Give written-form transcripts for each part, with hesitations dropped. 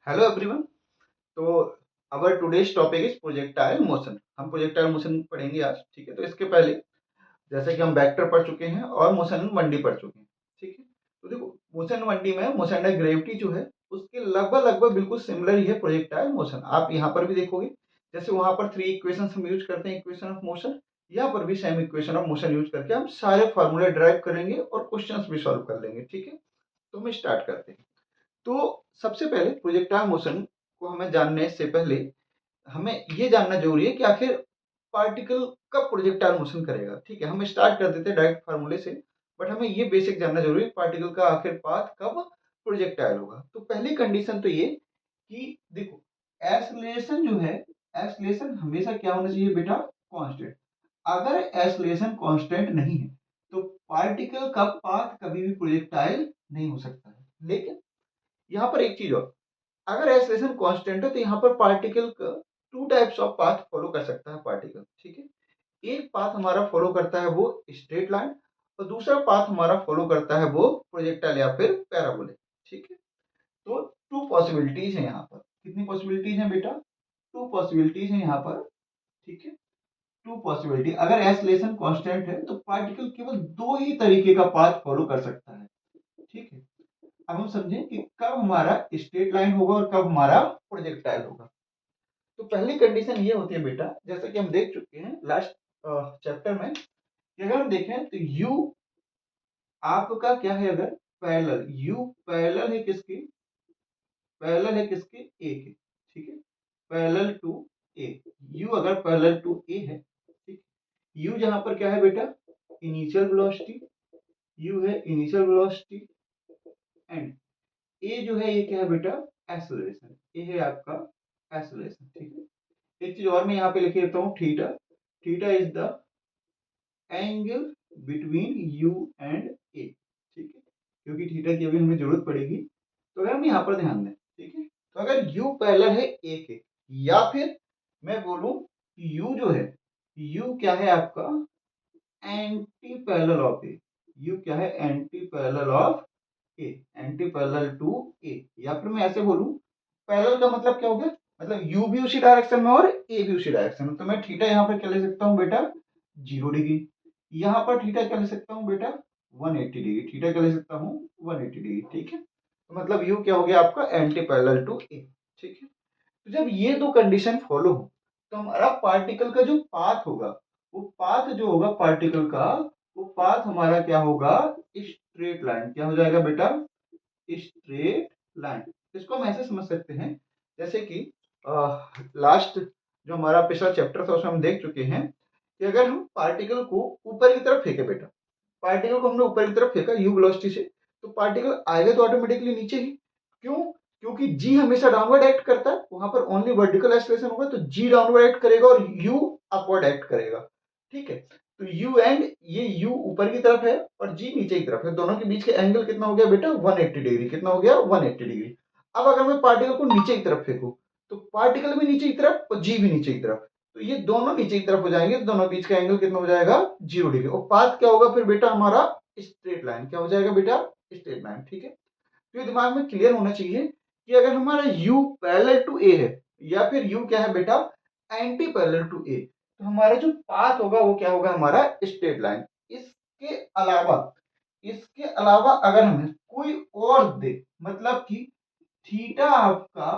Hello everyone. तो our today's topic is projectile motion. हम projectile motion पढ़ेंगे आज। ठीक है, तो इसके पहले जैसे कि हम वेक्टर पढ़ चुके हैं और मोशन इन 1D पढ़ चुके हैं। ठीक है, तो देखो मोशन 1D में मोशन अंडर ग्रेविटी जो है उसके लगभग लगभग बिल्कुल सिमिलर ही है प्रोजेक्टाइल मोशन। आप यहाँ पर भी देखोगे जैसे वहां पर 3 इक्वेशन हम यूज करते हैं इक्वेशन ऑफ मोशन, यहाँ पर भी same equation of motion use करके हम सारे फॉर्मूले ड्राइव करेंगे और क्वेश्चंस भी सॉल्व कर लेंगे। ठीक है, तो हम स्टार्ट करते हैं। तो सबसे पहले प्रोजेक्टाइल मोशन को हमें जानने से पहले हमें ये जानना जरूरी है कि आखिर पार्टिकल कब प्रोजेक्टाइल मोशन करेगा। ठीक है, हम स्टार्ट कर देते हैं डायरेक्ट फार्मूले से, बट हमें ये बेसिक जानना जरूरी है पार्टिकल का आखिर पाथ कब प्रोजेक्टाइल होगा। तो पहली कंडीशन तो ये कि देखो एक्सेलरेशन जो है, एक्सेलरेशन हमेशा क्या होना चाहिए बेटा, कांस्टेंट। अगर एक्सेलरेशन कांस्टेंट नहीं है तो पार्टिकल का पाथ कभी भी प्रोजेक्टाइल नहीं हो सकता है। लेकिन यहाँ पर एक चीज और, अगर एक्सेलरेशन कांस्टेंट है तो यहाँ पर पार्टिकल का two types of path follow कर सकता है पार्टिकल। ठीक है, एक पाथ हमारा फॉलो करता है वो स्ट्रेट लाइन, और दूसरा पाथ हमारा फॉलो करता है वो प्रोजेक्टाइल या फिर पैराबोलिक। ठीक है, तो टू पॉसिबिलिटीज है यहाँ पर। कितनी पॉसिबिलिटीज है बेटा? टू पॉसिबिलिटीज है यहाँ पर। ठीक है, टू पॉसिबिलिटी। अगर एक्सेलरेशन कांस्टेंट है तो पार्टिकल केवल दो ही तरीके का पाथ फॉलो कर सकता है। ठीक है, अब हम समझें कि कब हमारा स्ट्रेट लाइन होगा और कब हमारा प्रोजेक्टाइल होगा। तो पहली कंडीशन ये होती है बेटा, जैसा कि हम देख चुके हैं लास्ट चैप्टर में, कि अगर हम देखें तो u आपका क्या है, अगर पैरेलल, u पैरेलल है किसकी, पैरेलल है किसके, a के। ठीक है, पैरेलल टू a, u अगर पैरेलल टू a है, ठीक, u जहां पर क्या है बेटा, इनिशियल वेलोसिटी, u है इनिशियल वेलोसिटी, एंड a जो है ये क्या है बेटा, एक्सेलरेशन, a है आपका एक्सेलरेशन। ठीक है, एक चीज और मैं यहाँ पे लिख देता हूँ, theta, theta is the angle between u and a। ठीक है, क्योंकि थीटा की अभी हमें जरूरत पड़ेगी, तो अगर हम यहाँ पर ध्यान दें, ठीक है, तो अगर u पैरेलल है a के, या फिर मैं बोलूं कि u जो है, u क्या है आपका anti parallel of A, u क्या है anti parallel of A, anti parallel to A, या फिर मैं ऐसे बोलूं पैरेलल का मतलब क्या हो गया, मतलब u भी उसी डायरेक्शन में और a भी उसी डायरेक्शन में, तो मैं थीटा यहाँ पर क्या ले सकता हूँ बेटा, 0 डिग्री। यहाँ पर थीटा क्या ले सकता हूँ बेटा, 180 डिग्री। थीटा क्या ले सकता हूँ, 180 डिग्री। ठीक है, तो मतलब u क्या हो गया आपका एंटी पैरेलल टू a। ठीक है, तो जब ये दो कंडीशन फॉलो हो तो हमारा पार्टिकल का जो पाथ होगा, वो पाथ जो होगा पार्टिकल का, वो पाथ हमारा क्या होगा, स्ट्रेट लाइन। क्या हो जाएगा बेटा, स्ट्रेट लाइन। इसको हम ऐसे समझ सकते हैं जैसे कि लास्ट जो हमारा पिछला चैप्टर था उसमें हम देख चुके हैं कि अगर हम पार्टिकल को ऊपर की तरफ फेंके बेटा, पार्टिकल को हमने ऊपर की तरफ फेंका यू वेलोसिटी से, तो पार्टिकल आएगा तो ऑटोमेटिकली नीचे ही। क्यों? क्योंकि जी हमेशा डाउनवर्ड एक्ट करता है, वहां पर ओनली वर्टिकल एक्सलेशन होगा, तो जी डाउनवर्ड एक्ट करेगा और यू अपवर्ड एक्ट करेगा। ठीक है, तो यू एंड ये यू ऊपर की तरफ है और जी नीचे की तरफ है, दोनों के बीच का एंगल कितना हो गया बेटा, 180 डिग्री। कितना हो गया, 180 डिग्री। अब अगर मैं पार्टिकल को नीचे की तरफ फेंकू तो पार्टिकल भी नीचे की तरफ और जी भी नीचे की तरफ, तो ये दोनों नीचे की तरफ हो जाएंगे, तो दोनों बीच का एंगल कितना हो जाएगा, 0 डिग्री। और पाथ क्या होगा फिर बेटा हमारा, स्ट्रेट लाइन। क्या हो जाएगा बेटा, स्ट्रेट लाइन। ठीक है, तो ये दिमाग में क्लियर होना चाहिए कि अगर हमारा u पैरेलल टू a है, या फिर u क्या है बेटा, एंटी पैरेलल टू a, तो हमारा जो पाथ होगा वो क्या होगा, हमारा स्ट्रेट लाइन। इसके अलावा, इसके अलावा अगर हमें कोई और दे, मतलब कि थीटा आपका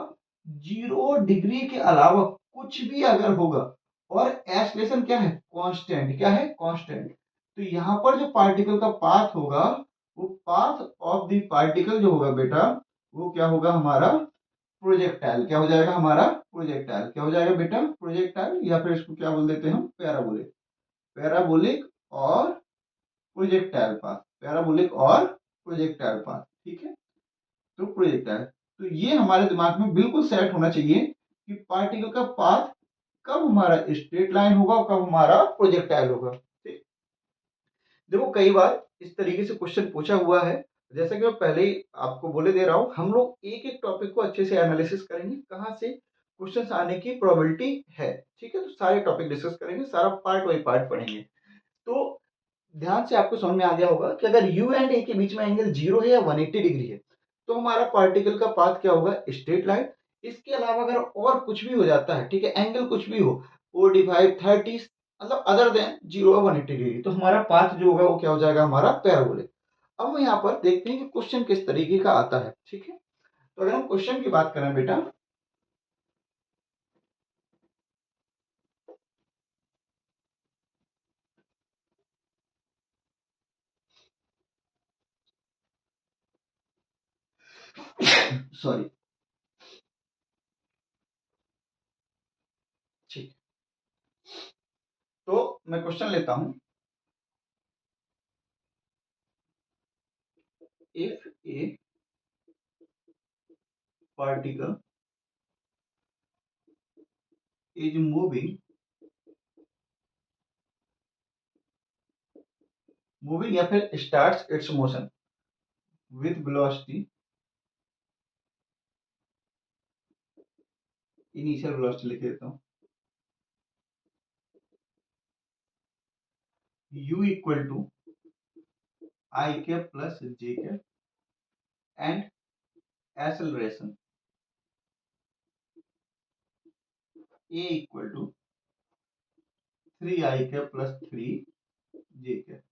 0 डिग्री के अलावा कुछ भी अगर होगा और एक्सलेशन क्या है, कांस्टेंट। क्या है, कांस्टेंट, तो यहां पर जो पार्टिकल का पाथ होगा, वो पाथ ऑफ द पार्टिकल जो होगा बेटा, वो क्या होगा हमारा प्रोजेक्टाइल। क्या हो जाएगा हमारा प्रोजेक्टाइल। क्या हो जाएगा बेटा, प्रोजेक्टाइल, या फिर इसको क्या बोल देते हैं हम, पैराबोलिक। पैराबोलिक और प्रोजेक्टाइल पाथ, पैराबोलिक और प्रोजेक्टाइल पाथ। ठीक है, तो प्रोजेक्टाइल, तो ये हमारे दिमाग में बिल्कुल सेट होना चाहिए कि पार्टिकल का पाथ कब हमारा स्ट्रेट लाइन होगा और कब हमारा प्रोजेक्टाइल होगा। ठीक, देखो कई बार इस तरीके से क्वेश्चन पूछा हुआ है, जैसे कि मैं पहले ही आपको बोले दे रहा हूं, हम लोग एक एक टॉपिक को अच्छे से एनालिसिस करेंगे, कहां से क्वेश्चन आने की प्रोबेबिलिटी है। ठीक है, तो सारे टॉपिक डिस्कस करेंगे, सारा पार्ट बाई पार्ट पढ़ेंगे। तो ध्यान से आपको समझ में आ गया होगा कि अगर u एंड a के बीच में एंगल 0 है या 180 डिग्री है, तो हमारा पार्टिकल का पाथ क्या होगा, स्ट्रेट लाइन। इसके अलावा अगर और कुछ भी हो जाता है, ठीक है, एंगल कुछ भी हो, 45, 30, मतलब अदर देन 0 और 180 डिग्री, तो हमारा पाथ जो होगा वो क्या हो जाएगा, हमारा पैराबोलिक। अब हम यहाँ पर देखते हैं कि क्वेश्चन किस तरीके का आता है, ठीक है। तो अगर हम क्वेश्चन की बात करें बेटा, सॉरी, ठीक, तो मैं क्वेश्चन लेता हूं। If a particle is moving, moving या फिर starts its motion with velocity, initial velocity लिख देता हूँ, u equal to I cap plus J cap and acceleration a equal to 3 I cap plus 3 J cap,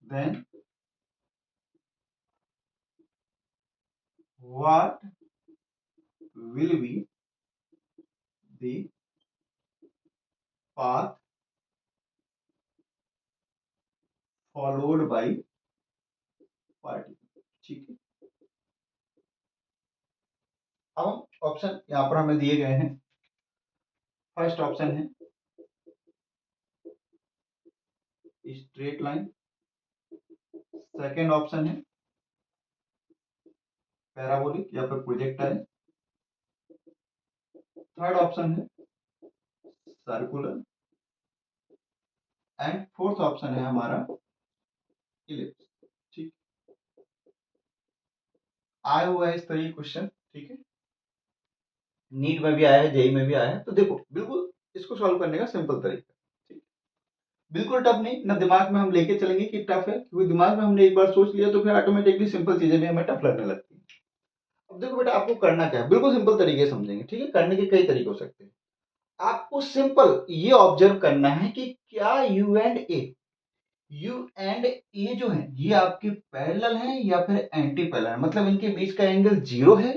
then what will be the path followed by particle, ठीक है। अब option यहाँ पर हमें दिए गए हैं। फर्स्ट ऑप्शन है स्ट्रेट लाइन, सेकेंड ऑप्शन है पैराबोलिक या फिर प्रोजेक्टाइल, थर्ड ऑप्शन है सर्कुलर एंड फोर्थ ऑप्शन है हमारा इलिप्स, ठीक। आया हुआ है इस तरह क्वेश्चन, ठीक है, नीट में भी आया है, जेई में भी आया है। तो देखो बिल्कुल इसको सॉल्व करने का सिंपल तरीका, ठीक, बिल्कुल टफ नहीं ना, दिमाग में हम लेके चलेंगे कि टफ है, क्योंकि दिमाग में हमने एक बार सोच लिया तो फिर ऑटोमेटिकली सिंपल चीजें भी हमें टफ लगने लगती है। अब देखो बेटा, आपको करना क्या है, बिल्कुल सिंपल तरीके से समझेंगे, ठीक है। करने के कई तरीके हो सकते हैं। आपको सिंपल ये ऑब्जर्व करना है कि क्या यू एंड ए जो है ये आपके पैरेलल हैं या फिर एंटी पैरेलल है, मतलब इनके बीच का एंगल जीरो है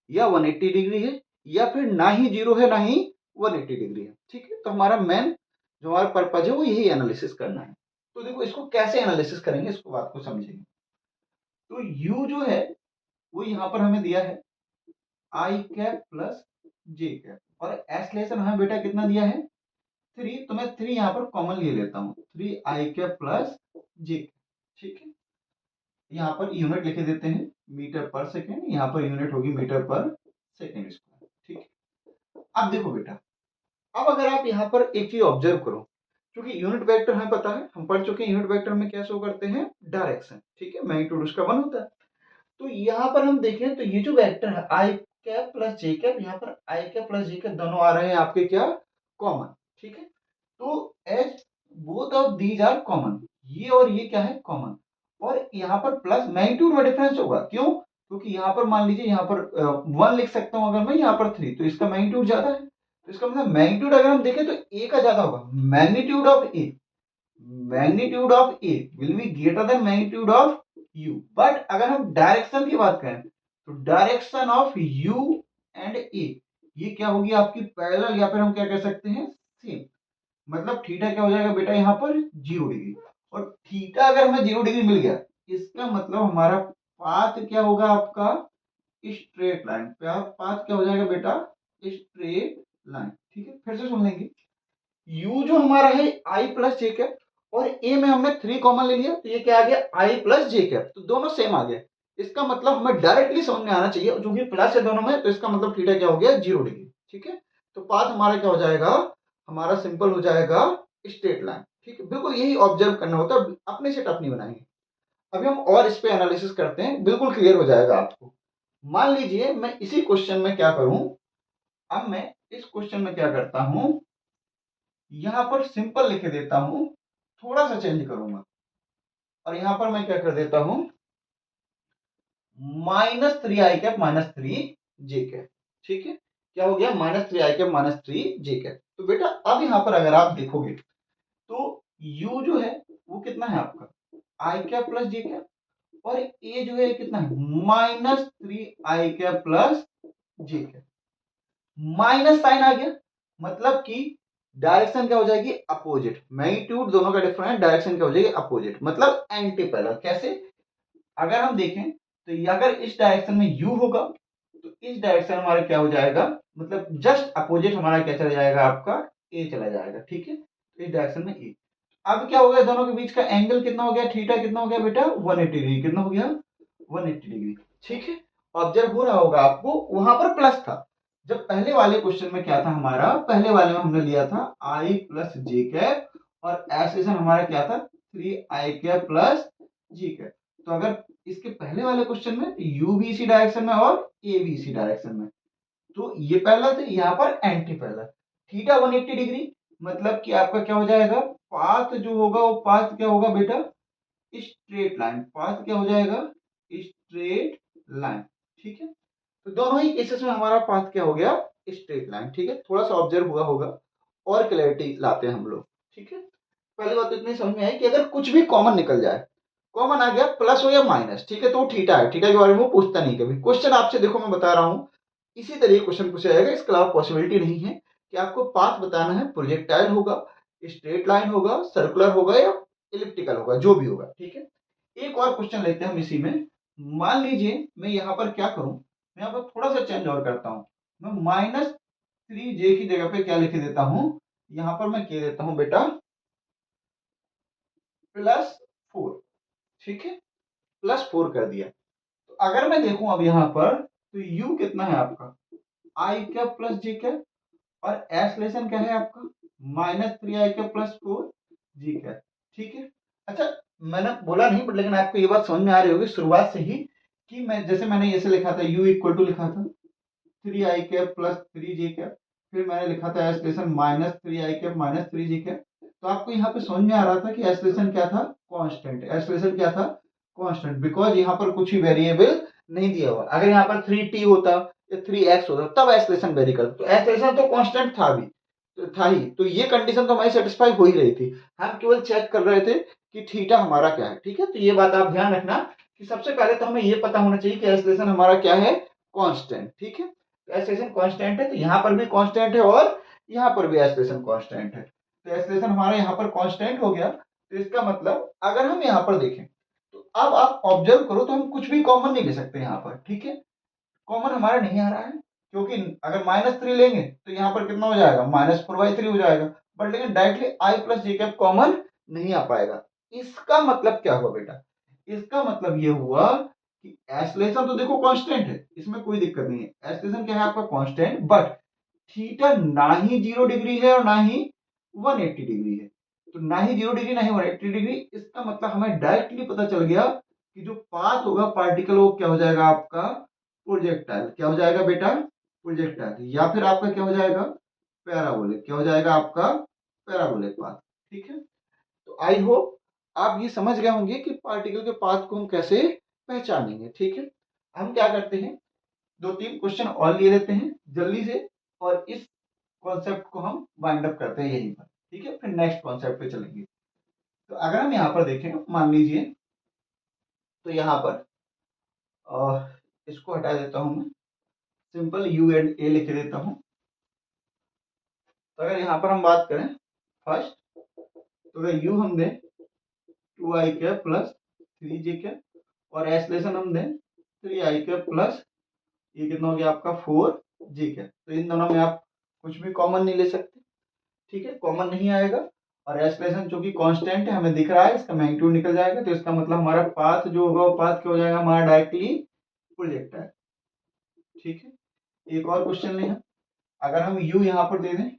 या 180 डिग्री है, या फिर ना ही जीरो है ना ही 180 डिग्री है, ठीक है। तो हमारा मेन जो हमारा पर्पज है वो यही एनालिसिस करना है। तो देखो इसको कैसे एनालिसिस करेंगे, इसको बात को समझेंगे। तो यू जो है वो यहाँ पर हमें दिया है आई कैप प्लस जे कैप, और एस लेसन हमें बेटा कितना दिया है 3, तो मैं 3 यहाँ पर कॉमन ले लेता हूँ, 3 आई कैप प्लस जे, ठीक है। यहाँ पर यूनिट लिखे देते हैं मीटर पर सेकेंड, यहाँ पर यूनिट होगी मीटर पर सेकेंड स्क्वायर, ठीक है। अब देखो बेटा, अब अगर आप यहाँ पर एक चीज ऑब्जर्व करो, क्योंकि यूनिट वेक्टर हमें पता है, हम पढ़ चुके हैं यूनिट वेक्टर में क्या शो करते हैं, डायरेक्शन, ठीक है, मैग्नीट्यूड उसका 1 होता है। तो यहाँ पर हम देखें तो ये जो वेक्टर है आई कैप प्लस जे कैप, यहाँ पर आई कैप प्लस जे कैप दोनों आ रहे हैं आपके क्या, कॉमन, ठीक है। तो as both of these are common, ये और ये क्या है, कॉमन, और यहाँ पर प्लस मैग्नीट्यूड में डिफरेंस होगा, क्यों, क्योंकि यहाँ पर मान लीजिए यहाँ पर 1 लिख सकता हूँ अगर मैं, यहाँ पर 3, तो इसका मैग्नीट्यूड ज्यादा है, तो इसका मतलब मैग्नीट्यूड अगर हम देखें तो ए का ज्यादा होगा, magnitude of A will be greater than magnitude of you. But अगर हम डायरेक्शन की बात करें तो डायरेक्शन ऑफ यू एंड ए ये क्या होगी आपकी पैरेलल, या फिर हम क्या कह सकते हैं सेम, मतलब थीटा क्या हो जाएगा बेटा यहाँ पर 0 डिग्री, और थीटा अगर हमें 0 डिग्री मिल गया, इसका मतलब हमारा पाथ क्या होगा आपका, स्ट्रेट लाइन, पाथ क्या हो जाएगा बेटा, स्ट्रेट लाइन, ठीक है। फिर से सुन लेंगे, u जो हमारा है i प्लस जे कैप, और a में हमने 3 कॉमन ले लिया, तो ये क्या आ गया i प्लस जे कैप, तो दोनों सेम आ गया। इसका मतलब हमें डायरेक्टली समझ में आना चाहिए, जो कि प्लस है दोनों में, तो इसका मतलब थीटा क्या हो गया 0 डिग्री, ठीक है। तो पाथ हमारा क्या हो जाएगा, हमारा सिंपल हो जाएगा स्ट्रेट लाइन, ठीक है। बिल्कुल यही ऑब्जर्व करना होता है, अपने से टफ नहीं बनाएंगे। अभी हम और इस पे एनालिसिस करते हैं, बिल्कुल क्लियर हो जाएगा आपको। मान लीजिए मैं इसी क्वेश्चन में क्या करूं, अब मैं इस क्वेश्चन में क्या करता हूं, यहां पर सिंपल लिख देता हूं, थोड़ा सा चेंज करूंगा, और यहां पर मैं क्या कर देता हूं, -3i-3j। ठीक है, क्या हो गया, -3i-3j। तो बेटा अब यहाँ पर अगर आप देखोगे तो u जो है वो कितना है आपका i+ j, और a जो है कितना है -3i+j। माइनस साइन आ गया, मतलब कि डायरेक्शन क्या हो जाएगी, अपोजिट। मैग्नीट्यूड दोनों का डिफरेंट, डायरेक्शन क्या हो जाएगी, अपोजिट, मतलब एंटी पैरेलल। कैसे, अगर हम देखें तो ये अगर इस डायरेक्शन में u होगा तो इस डायरेक्शन हमारा क्या हो जाएगा, मतलब जस्ट अपोजिट हमारा क्या चला जाएगा, आपका a चला जाएगा। ठीक है, तो इस डायरेक्शन में a। अब क्या हो गया, दोनों के बीच का एंगल कितना हो गया, थीटा कितना हो गया बेटा, 180 डिग्री। कितना हो गया, 180 डिग्री। ठीक है, ऑब्जर्व हो रहा होगा आपको, वहां पर प्लस था। जब पहले वाले क्वेश्चन में क्या था हमारा, पहले वाले में हमने लिया था i+j, और एसेशन हमारा क्या था 3i+j। तो अगर इसके पहले वाले क्वेश्चन में u भी इसी डायरेक्शन में और a भी इसी डायरेक्शन में, तो ये पहला थे, यहाँ पर एंटी पैरेलल। थीटा 180 डिग्री, मतलब कि आपका क्या हो जाएगा, पाथ जो होगा वो पाथ क्या होगा बेटा, स्ट्रेट लाइन। पाथ क्या हो जाएगा, स्ट्रेट लाइन। ठीक है, तो दोनों ही केसेस में हमारा पाथ क्या हो गया, स्ट्रेट लाइन। ठीक है, थोड़ा सा ऑब्जर्व हुआ होगा, और क्लैरिटी लाते हैं हम लोग। ठीक है, पहली बात तो इतनी समझ में आई कि अगर कुछ भी कॉमन निकल जाए, कॉमन आ गया प्लस हो या माइनस, ठीक है, तो थीटा है, थीटा के बारे में वो पूछता नहीं कभी। क्वेश्चन आपसे देखो मैं बता रहा हूँ, इसी तरह क्वेश्चन पूछा जाएगा, इसके अलावा पॉसिबिलिटी नहीं है कि आपको पाथ बताना है, प्रोजेक्टाइल होगा, स्ट्रेट लाइन होगा, सर्कुलर होगा, या इलिप्टिकल होगा, जो भी होगा। ठीक है, एक और क्वेश्चन लेते हैं हम इसी में। मान लीजिए मैं यहाँ पर क्या करूं, मैं यहाँ पर थोड़ा सा चेंज और करता हूँ। मैं -3j की जगह पे क्या लिख देता हूँ, यहाँ पर मैं कह देता हूँ बेटा +4। ठीक है, +4 कर दिया। तो अगर मैं देखूं अब यहाँ पर, तो u कितना है आपका i+j, और एस लेसन क्या है आपका -3i+4j। ठीक है, अच्छा, मैंने बोला नहीं बट लेकिन आपको ये बात समझ में आ रही होगी शुरुआत से ही, कि मैं जैसे मैंने ऐसे लिखा था, u इक्वल टू लिखा था 3i+3j, फिर मैंने लिखा था एस लेसन -3i+-3j। तो आपको यहाँ पे समझ में आ रहा था कि एस लेसन क्या था, कांस्टेंट। एस लेसन क्या था, कांस्टेंट, बिकॉज यहाँ पर कुछ ही वेरिएबल नहीं दिया हुआ। अगर यहाँ पर 3t होता या 3x होता तब एस लेसन वेरी करता, तो एस लेसन तो कांस्टेंट था भी, तो था ही, तो ये कंडीशन तो हमारी सेटिस्फाई हो ही रही थी। हम केवल चेक कर रहे थे कि थीटा हमारा क्या है। ठीक है, तो ये बात आप ध्यान रखना कि सबसे पहले तो हमें ये पता होना चाहिए कि एस लेसन हमारा क्या है, कांस्टेंट। ठीक है, एस्लेशन कांस्टेंट है, तो यहाँ पर भी कांस्टेंट है और यहाँ पर भी एस्लेशन कांस्टेंट है। तो एस्लेशन हमारे यहाँ पर कांस्टेंट हो गया, तो इसका मतलब अगर हम यहाँ पर देखें तो अब आप ऑब्जर्व करो, तो हम कुछ भी कॉमन नहीं ले सकते यहाँ पर। ठीक है, कॉमन हमारा नहीं आ रहा है, क्योंकि अगर -3 लेंगे तो यहाँ पर कितना हो जाएगा, -4/3 हो जाएगा। बट लेकिन डायरेक्टली i+j कॉमन नहीं आ पाएगा। इसका मतलब क्या हुआ बेटा, इसका मतलब ये हुआ कि एस्लेशन तो देखो कांस्टेंट है, इसमें कोई दिक्कत नहीं है। एस्लेशन क्या है आपका, कांस्टेंट, बट थीटा ना ही 0 डिग्री है और ना ही 180 डिग्री है। तो ना ही 0 डिग्री ना ही 180 डिग्री, इसका मतलब हमें डायरेक्टली पता चल गया कि जो पाथ होगा पार्टिकल वो क्या हो जाएगा आपका, प्रोजेक्टाइल। क्या हो जाएगा बेटा, प्रोजेक्टाइल, या फिर आपका क्या हो जाएगा, पैराबोलिक। क्या हो जाएगा आपका, पैराबोलिक पाथ। ठीक है, तो आई होप आप ये समझ गए होंगे कि पार्टिकल के पाथ को हम कैसे पहचानेंगे। ठीक है, हम क्या करते हैं, 2-3 क्वेश्चन और ले लेते हैं जल्दी से, और इस कॉन्सेप्ट को हम वाइंड अप करते हैं यहीं पर। ठीक है, फिर नेक्स्ट कॉन्सेप्ट पे चलेंगे। तो अगर हम यहाँ पर देखें, मान लीजिए, तो यहाँ पर इसको हटा देता हूं मैं, सिंपल u एंड a लिख देता हूं। तो अगर यहाँ पर हम बात करें फर्स्ट, तो अगर u हम दें 2i+3j, और एस्लेशन हम दें 3i+, ये कितना हो गया आपका 4j। तो इन दोनों में आप कुछ भी कॉमन नहीं ले सकते। ठीक है, कॉमन नहीं आएगा, और एस्लेशन चूंकि कांस्टेंट है, हमें दिख रहा है, इसका मैग्नीट्यूड निकल जाएगा, तो इसका मतलब हमारा पाथ जो होगा वो पाथ क्या हो जाएगा हमारा, डायरेक्टली प्रोजेक्टाइल। ठीक है, एक और क्वेश्चन लें हम, अगर हम u यहाँ पर दे दें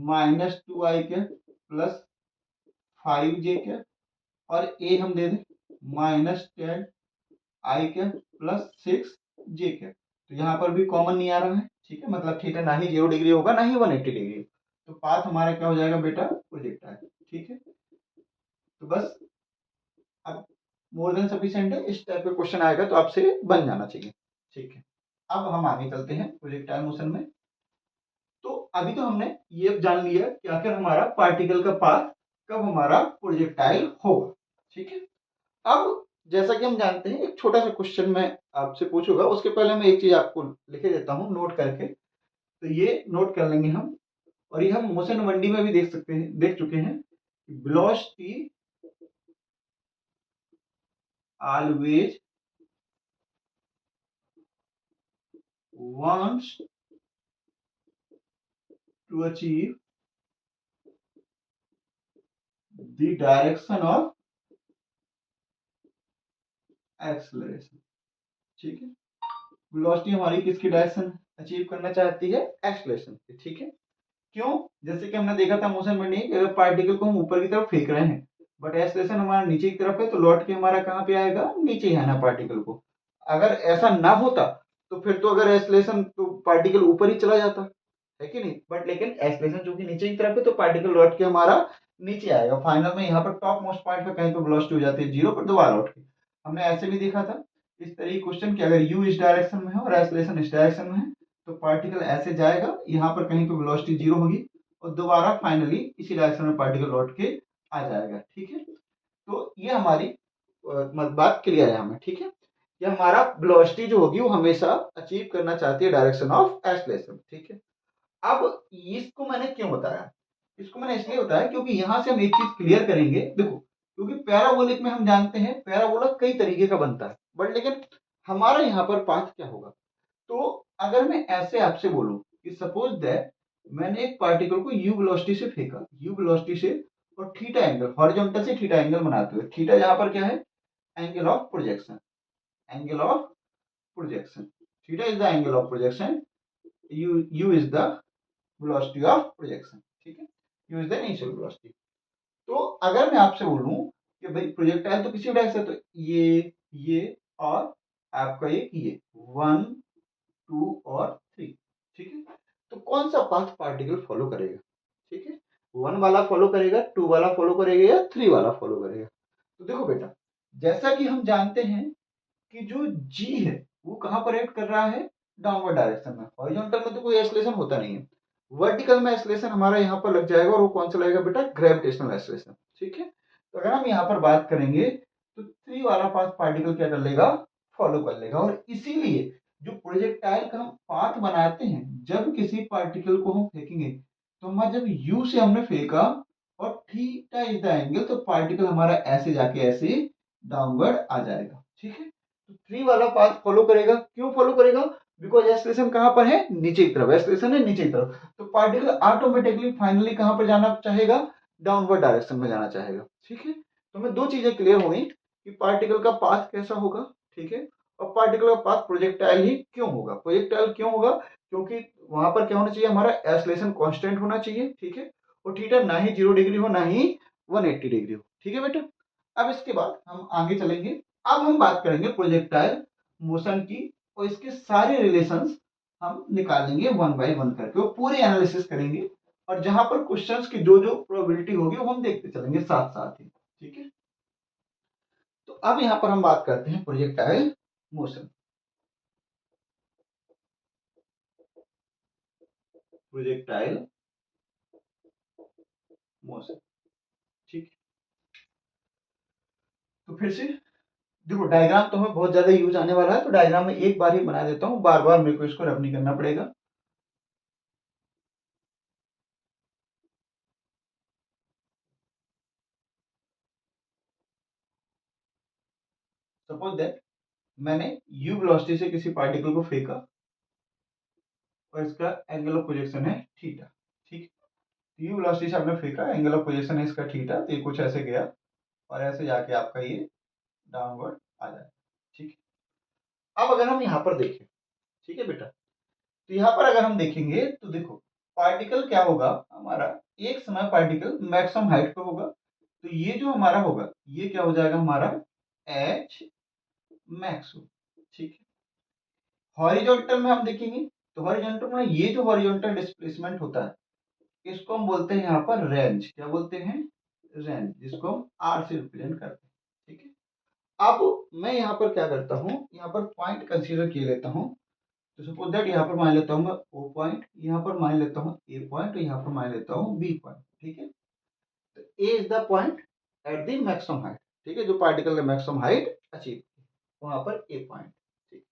-2i+5j, और a हम दे दें -10i+6j। तो यहाँ पर भी कॉमन नहीं आ रहा है। ठीक है, मतलब थीटा ना ही 0 डिग्री होगा ना ही 180 डिग्री, तो पाथ हमारा क्या हो जाएगा बेटा, प्रोजेक्टाइल। ठीक है, तो बस अब मोर देन सफिशिएंट है, इस टाइप का क्वेश्चन आएगा तो आपसे बन जाना चाहिए। ठीक है, अब हम आगे चलते हैं प्रोजेक्टाइल मोशन में। तो अभी तो हमने ये जान लिया कि आखिर हमारा पार्टिकल का पाथ कब हमारा प्रोजेक्टाइल होगा। ठीक है, अब जैसा कि हम जानते हैं, एक छोटा सा क्वेश्चन मैं आपसे पूछूंगा, उसके पहले मैं एक चीज आपको लिखे देता हूँ नोट करके। तो ये नोट कर लेंगे हम, और ये हम मोशन 1D में भी देख सकते हैं, देख चुके हैं। Velocity always wants to achieve the direction of acceleration। ठीक है, वेलोसिटी हमारी किसकी डायरेक्शन अचीव करना चाहती है? एक्सलेशन की। ठीक है, क्यों? जैसे कि हमने देखा था मोशन में, नहीं अगर पार्टिकल को हम ऊपर की तरफ फेंक रहे हैं बट एक्सलेशन हमारा नीचे की तरफ है, तो लौट के हमारा कहाँ पे आएगा? नीचे ही आना पार्टिकल को। अगर ऐसा ना होता तो फिर तो अगर एक्सलेशन तो पार्टिकल ऊपर ही चला जाता, है कि नहीं? बट लेकिन एक्सलेशन चूंकि नीचे की तरफ है तो पार्टिकल लौट के हमारा नीचे आएगा। फाइनल में यहाँ पर टॉप मोस्ट पॉइंट पे कहीं पे वेलोसिटी हो जाती है जीरो, पर दोबारा लौट के। हमने ऐसे भी देखा था इस तरीके क्वेश्चन कि अगर यू इस डायरेक्शन में है और एक्सलेशन इस डायरेक्शन में है, तो पार्टिकल ऐसे जाएगा, यहाँ पर कहीं पे वेलोसिटी जीरो होगी, और दोबारा फाइनली इसी डायरेक्शन में पार्टिकल लौट के आ जाएगा। ठीक है, तो ये हमारी बात क्लियर है हमें। ठीक है, ये हमारा वेलोसिटी जो होगी वो हमेशा अचीव करना चाहती है डायरेक्शन ऑफ एक्सलेशन। ठीक है, अब इसको मैंने क्यों बताया? इसको मैंने इसलिए बताया क्योंकि यहां से हम एक चीज क्लियर करेंगे। देखो, क्योंकि पैराबोलिक में हम जानते हैं पैराबोला कई तरीके का बनता है, बट लेकिन हमारा यहाँ पर पाथ क्या होगा? तो अगर मैं ऐसे आपसे बोलूं कि सपोज दैट मैंने एक पार्टिकल को यू वेलोसिटी से फेंका, यू वेलोसिटी से, और थीटा एंगल हॉरिजॉन्टल से थीटा एंगल बनाते हुए, थीटा यहाँ पर क्या है? Angle of projection, angle of projection. Theta is the angle of projection, you is the velocity of projection. ठीक है, you is the initial velocity. तो अगर मैं आपसे बोलूं कि भाई प्रोजेक्टाइल तो किसी भी डायरेक्शन, तो ये और आपका एक ये 1 2 और 3। ठीक है, तो कौन सा पाथ पार्टिकल फॉलो करेगा? ठीक है, 1 वाला फॉलो करेगा, 2 वाला फॉलो करेगा, या 3 वाला फॉलो करेगा? तो देखो बेटा, जैसा कि हम जानते हैं कि जो जी है वो कहां पर एक्ट कर रहा है? डाउनवर्ड डायरेक्शन में। हॉरिजॉन्टल में तो कोई एक्सलेशन होता नहीं है, वर्टिकल में एक्सलेशन हमारा यहाँ पर लग जाएगा, और वो कौन सा लगेगा बेटा? Gravitational acceleration. ठीक है, तो अगर हम यहाँ पर बात करेंगे तो 3 वाला पाथ पार्टिकल क्या कर लेगा? फॉलो कर लेगा। और इसीलिए जो प्रोजेक्टाइल का हम पाथ बनाते हैं, जब किसी पार्टिकल को हम फेंकेंगे, तो हमारा जब यू से हमने फेंका और थीटा इज द एंगल, तो पार्टिकल हमारा ऐसे जाके ऐसे डाउनवर्ड आ जाएगा। ठीक है, तो 3 वाला पाथ फॉलो करेगा। क्यों फॉलो करेगा? बिकॉज एक्सलेशन कहां पर है? नीचे की तरफ, एक्सलेशन है नीचे की तरफ, तो पार्टिकल ऑटोमेटिकली फाइनली कहां पर जाना चाहेगा? डाउनवर्ड डायरेक्शन में जाना चाहेगा। ठीक है, तो हमें दो चीजें क्लियर हो गई कि पार्टिकल का पाथ कैसा होगा। ठीक है, और पार्टिकल का पाथ प्रोजेक्टाइल ही क्यों होगा? प्रोजेक्टाइल क्यों होगा? क्योंकि वहां पर क्या होना चाहिए? हमारा एक्सलेशन कांस्टेंट होना चाहिए। ठीक है, और थीटा ना ही 0 डिग्री हो, ना ही 180 डिग्री हो। ठीक है बेटा, अब इसके बाद हम आगे चलेंगे। अब हम बात करेंगे प्रोजेक्टाइल मोशन की, और इसके सारे रिलेशंस हम निकालेंगे वन बाय वन करके, वो पूरे एनालिसिस करेंगे, और जहां पर क्वेश्चंस की जो जो प्रोबेबिलिटी होगी वो हम देखते चलेंगे साथ साथ ही। ठीक है, तो अब यहां पर हम बात करते हैं प्रोजेक्टाइल मोशन। Projectile motion. ठीक, तो फिर से देखो, डायग्राम तो हमें बहुत ज्यादा यूज आने वाला है, तो डायग्राम में एक बार ही बना देता हूँ, बार बार मेरे को इसको रब नहीं करना पड़ेगा। सपोज दैट मैंने यू वेलोसिटी से किसी पार्टिकल को फेंका, और इसका एंगल ऑफ प्रोजेक्शन है थीटा। ठीक, यू वेलोसिटी से आपने फेंका, एंगल ऑफ प्रोजेक्शन है इसका थीटा, तो ये कुछ ऐसे गया और ऐसे जाके आपका ये डाउनवर्ड आ जाए। ठीक है, अब अगर हम यहाँ पर देखें, ठीक है बेटा, तो यहाँ पर अगर हम देखेंगे तो देखो, पार्टिकल क्या होगा हमारा? एक समय पार्टिकल मैक्सिमम हाइट पे होगा, तो ये जो हमारा होगा ये क्या हो जाएगा? हमारा एच मैक्स। ठीक है, हॉरिजॉन्टल में हम देखेंगे, तो हॉरिजॉन्टल में ये जो हॉरिजॉन्टल डिस्प्लेसमेंट होता है, इसको हम बोलते हैं यहाँ पर रेंज। क्या बोलते हैं? रेंज, जिसको हम आर से रिप्रेजेंट करते हैं। ठीक है, अब मैं यहाँ पर क्या करता हूँ, यहाँ पर पॉइंट कंसीडर किए लेता हूँ। तो सपोज दैट यहाँ पर मान लेता हूँ मैं ओ पॉइंट, यहाँ पर मान लेता हूँ ए पॉइंट, और यहाँ पर मान लेता हूँ बी पॉइंट। ठीक है, तो A is the point at the maximum height. ठीक है, जो पार्टिकल का मैक्सिमम हाइट अचीव, वहां पर ए पॉइंट। ठीक,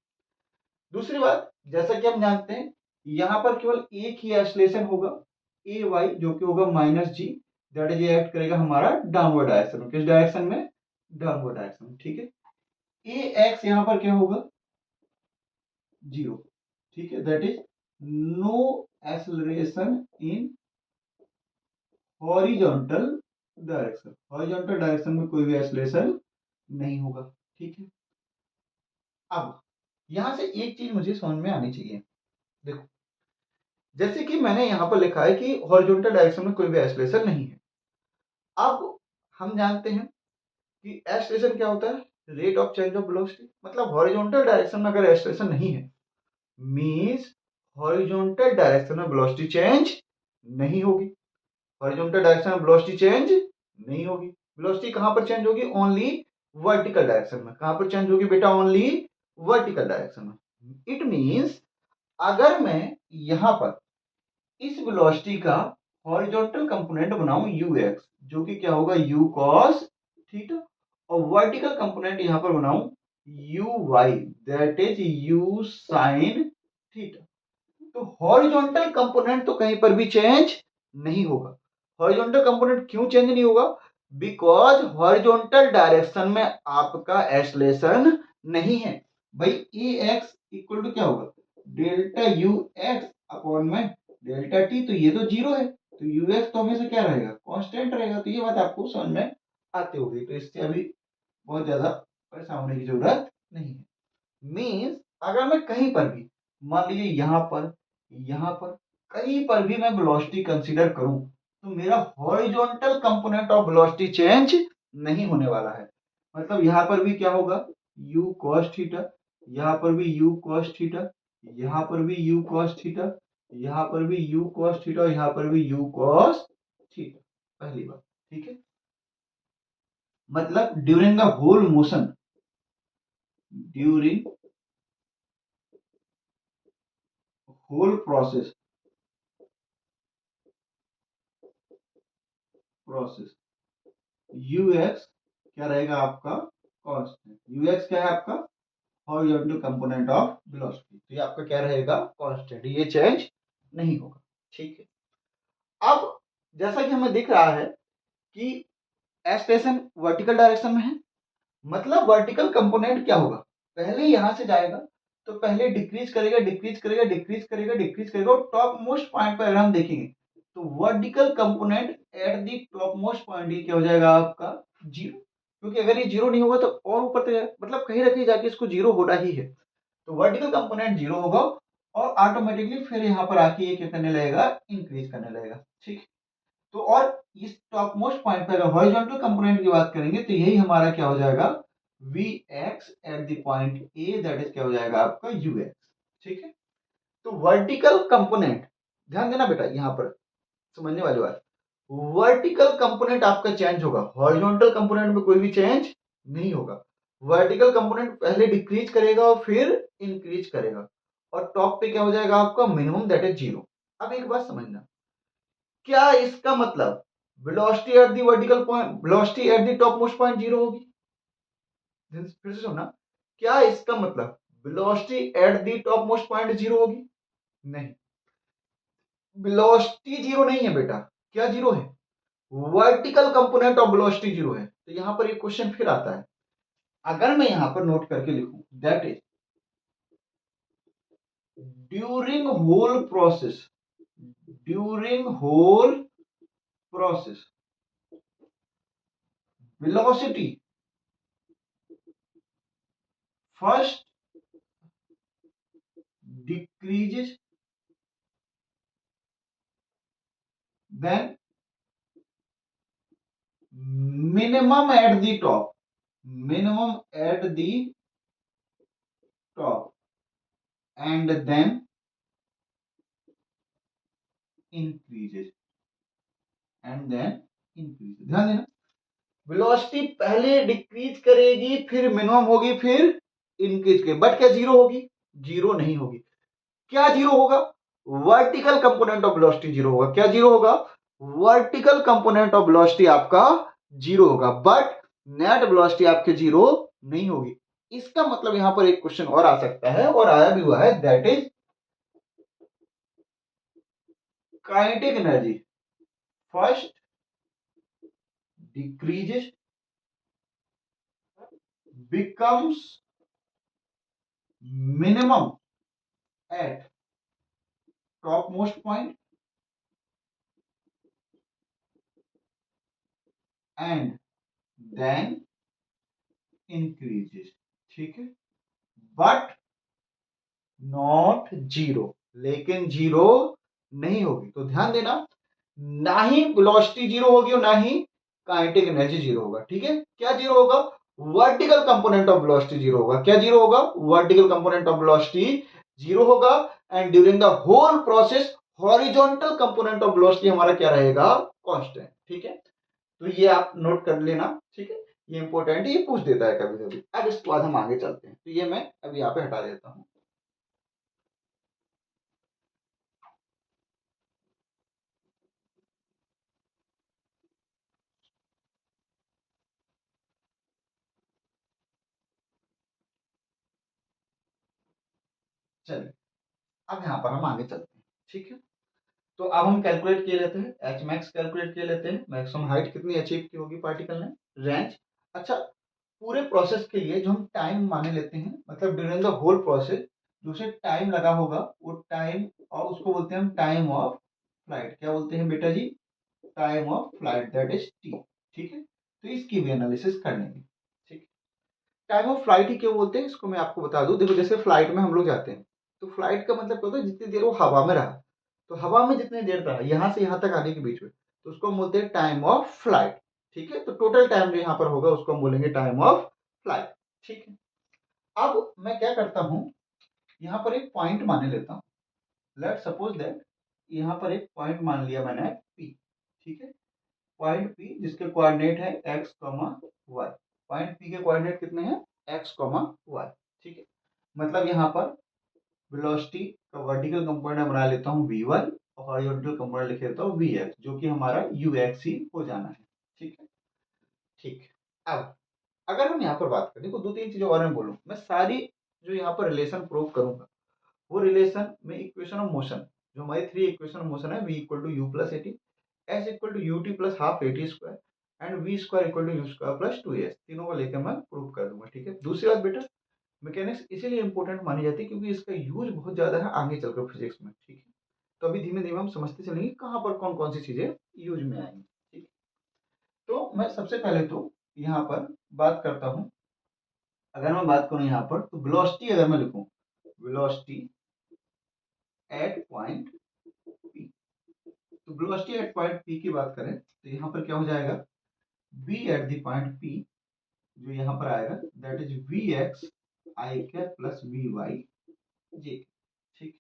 दूसरी बात, जैसा कि हम जानते हैं यहाँ पर केवल एक ही एक्सलेशन होगा, ए वाई, जो कि होगा minus g. That is act करेगा हमारा डाउनवर्ड डायरेक्शन में। किस डायरेक्शन में? डाउनवर्ड डायरेक्शन में। ठीक है, ए एक्स यहाँ पर क्या होगा? जीरो। ठीक है, that is no acceleration in horizontal direction. Horizontal direction में कोई भी एक्सलेशन नहीं होगा। ठीक है, अब यहां से एक चीज मुझे समझ में आनी चाहिए। देखो, जैसे कि मैंने यहां पर लिखा है कि हॉरिजॉन्टल डायरेक्शन में कोई भी एक्सलेशन नहीं है। अब हम जानते हैं कि एक्सलेशन क्या होता है? Rate of change of velocity. मतलब हॉरिजॉन्टल डायरेक्शन में अगर एक्सलेशन नहीं है, मींस हॉरिजॉन्टल डायरेक्शन में वेलोसिटी चेंज नहीं होगी। हॉरिजॉन्टल डायरेक्शन में वेलोसिटी चेंज नहीं होगी। वेलोसिटी कहां पर चेंज होगी? ओनली वर्टिकल डायरेक्शन में। कहां पर चेंज होगी बेटा? ओनली वर्टिकल डायरेक्शन में। इट मींस अगर मैं यहां पर इस वेलोसिटी का हॉरिजॉन्टल कंपोनेंट बनाऊं यू एक्स, जो कि क्या होगा? यू कॉस थीटा, और वर्टिकल कंपोनेंट यहां पर बनाऊं u y, that is u sine theta, तो हॉरिजॉन्टल कंपोनेंट तो कहीं पर भी चेंज नहीं होगा। हॉरिजॉन्टल कंपोनेंट क्यों चेंज नहीं होगा? बिकॉज हॉरिजॉन्टल डायरेक्शन में आपका एक्सलेशन नहीं है। भाई ए एक्स इक्वल टू क्या होगा? डेल्टा यू एक्स अपॉन में डेल्टा टी, तो ये तो जीरो है, तो यू एक्स तो हमेशा क्या रहेगा? कांस्टेंट रहेगा। तो ये बात आपको समझ में आती होगी, तो इससे अभी बहुत ज्यादा परेशान होने की जरूरत नहीं है। मीन्स अगर मैं कहीं पर भी, मान लीजिए यहां पर कहीं पर भी मैं वेलोसिटी कंसीडर करूं, तो मेरा horizontal component of velocity change नहीं होने वाला है। मतलब यहां पर भी क्या होगा? u cos थीटा, यहां पर भी u cos थीटा, यहां पर भी u cos थीटा, यहां पर भी u cos थीटा, यहां पर भी u cos थीटा। पहली बात, ठीक है, मतलब during the whole motion, during whole process u x क्या रहेगा आपका? कांस्टेंट। यू एक्स क्या है आपका? Horizontal component of velocity. तो ये आपका क्या रहेगा? कांस्टेंट, ये चेंज नहीं होगा। ठीक है, अब जैसा कि हमें दिख रहा है कि एक्सलेशन वर्टिकल डायरेक्शन में है, मतलब वर्टिकल कंपोनेंट क्या होगा? पहले यहां से जाएगा, तो पहले डिक्रीज करेगा, डिक्रीज करेगा, डिक्रीज करेगा, डिक्रीज करेगा, और टॉप मोस्ट पॉइंट पर अगर हम देखेंगे तो vertical component at the top most point ये क्या हो जाएगा आपका? जीरो। क्योंकि अगर ये जीरो नहीं होगा तो और ऊपर तक मतलब कहीं ना कहीं जाके इसको जीरो होना ही है। तो वर्टिकल कंपोनेंट जीरो होगा, और ऑटोमेटिकली फिर यहाँ पर आके ये क्या करने लगेगा? इंक्रीज करने लगेगा। ठीक, तो और इस टॉप मोस्ट पॉइंट पर अगर हॉरिजॉन्टल कंपोनेंट की बात करेंगे तो यही हमारा क्या हो जाएगा? V x at the point A, that is क्या हो जाएगा आपका? U x. ठीक है, तो वर्टिकल कंपोनेंट, ध्यान देना बेटा यहां पर समझने वाली बात, वर्टिकल कंपोनेंट आपका चेंज होगा, हॉरिजॉन्टल कंपोनेंट में कोई भी चेंज नहीं होगा। वर्टिकल कंपोनेंट पहले डिक्रीज करेगा और फिर इंक्रीज करेगा, और टॉप पे क्या हो जाएगा आपका? Minimum, that is zero. अब एक बात समझना, क्या इसका मतलब velocity at the vertical point, velocity at the top most point zero होगी? फिर से सुनना, क्या इसका मतलब velocity at the top most point zero होगी? नहीं, वेलोसिटी जीरो नहीं है बेटा। क्या जीरो है? Vertical component of velocity zero है। तो यहां पर एक क्वेश्चन फिर आता है, अगर मैं यहां पर नोट करके लिखूं that is during whole process, during whole process velocity first decreases, then minimum at the top, minimum at the top, and then increases, and then increases। ध्यान देना, वेलोसिटी पहले डिक्रीज करेगी, फिर मिनिमम होगी, फिर इंक्रीज करेगी, बट क्या zero होगी? जीरो नहीं होगी। क्या जीरो होगा? Vertical component of velocity zero होगा। क्या जीरो होगा? वर्टिकल कंपोनेंट ऑफ वेलोसिटी आपका जीरो होगा, बट नेट वेलोसिटी आपके जीरो नहीं होगी। इसका मतलब यहां पर एक क्वेश्चन और आ सकता है, और आया भी हुआ है, that is kinetic energy first decreases becomes minimum at top most point and then increases. ठीक है, बट नॉट जीरो, लेकिन जीरो नहीं होगी। तो ध्यान देना, ना ही वेलोसिटी जीरो होगी और ना ही काइनेटिक एनर्जी जीरो होगा। ठीक है, क्या जीरो होगा? Vertical component of velocity zero होगा। क्या जीरो होगा? Vertical component of velocity zero होगा, and during the whole process horizontal component of velocity हमारा क्या रहेगा? कांस्टेंट। ठीक है, तो ये आप नोट कर लेना। ठीक है, ये इंपॉर्टेंट है, ये पूछ देता है कभी कभी। अब इसके बाद हम आगे चलते हैं, तो ये मैं अभी यहाँ पे हटा देता हूं। चलिए, अब यहाँ पर हम आगे चलते हैं। ठीक है, तो अब हम कैलकुलेट किए लेते हैं, एच मैक्स कैलकुलेट किए लेते हैं। मैक्सिमम हाइट कितनी अचीव की होगी पार्टिकल ने? रेंज। अच्छा, पूरे प्रोसेस के लिए जो हम टाइम माने लेते हैं, मतलब ड्यूरिंग द होल प्रोसेस जो से टाइम लगा होगा, वो टाइम, और उसको बोलते हैं हम टाइम ऑफ फ्लाइट। क्या बोलते हैं बेटा जी? Time of flight, that is T. ठीक है, तो इसकी भी एनालिसिस कर लेंगे। ठीक, टाइम ऑफ फ्लाइट ही क्यों बोलते हैं इसको मैं आपको बता दूं। देखो, जैसे फ्लाइट में हम लोग जाते हैं, तो फ्लाइट का मतलब क्या होता है? जितनी देर वो हवा में रहा, तो हवा में जितनी देर रहा यहां से यहां तक आने के बीच में, तो उसको हम बोलते हैं टाइम ऑफ फ्लाइट। ठीक है, तो टोटल टाइम जो यहाँ पर होगा उसको हम बोलेंगे टाइम ऑफ फ्लाइट। ठीक है, अब मैं क्या करता हूँ, यहाँ पर एक पॉइंट मान लेता हूँ। लेट सपोज दैट यहाँ पर एक पॉइंट मान लिया मैंने पी। ठीक है, पॉइंट पी जिसके कोऑर्डिनेट है x comma y. Point P के कोऑर्डिनेट कितने हैं? X comma y. ठीक है, मतलब यहाँ पर वेलोसिटी का वर्टिकल कंपोनेंट बना लेता हूँ वी वाई, और हॉरिजॉन्टल कंपोनेंट लिख लेता हूँ वी एक्स, जो कि हमारा यू एक्स ही हो जाना है। ठीक है, ठीक है। अब अगर हम यहाँ पर बात करें, देखो दो तीन चीजों और मैं बोलूँ, मैं सारी जो यहाँ पर रिलेशन प्रूव करूंगा, वो रिलेशन में इक्वेशन ऑफ मोशन, जो हमारी थ्री इक्वेशन ऑफ मोशन है, v equal to u plus a t, S equal to u t plus half a t square, and v square equal to u square plus two S, तीनों को लेकर मैं prove कर दूंगा। ठीक है, दूसरी बात बेटा, मैकेनिक्स इसीलिए इंपॉर्टेंट मानी जाती है क्योंकि इसका यूज बहुत ज्यादा है आगे चलकर फिजिक्स में। ठीक है, तो अभी धीमे धीमे हम समझते चलेंगे कहाँ पर कौन कौन सी चीजें यूज में आएंगी। ठीक है, तो मैं सबसे पहले तो यहाँ पर बात करता हूँ, अगर मैं बात करूँ यहाँ पर, तो वेलोसिटी अगर मैं लिखूँ, वेलोसिटी एट पॉइंट पी, तो वेलोसिटी एट पॉइंट पी की बात करें तो यहाँ पर क्या हो जाएगा? v at the point p जो यहाँ पर आएगा, that is V X I cap plus V Y J. ठीक,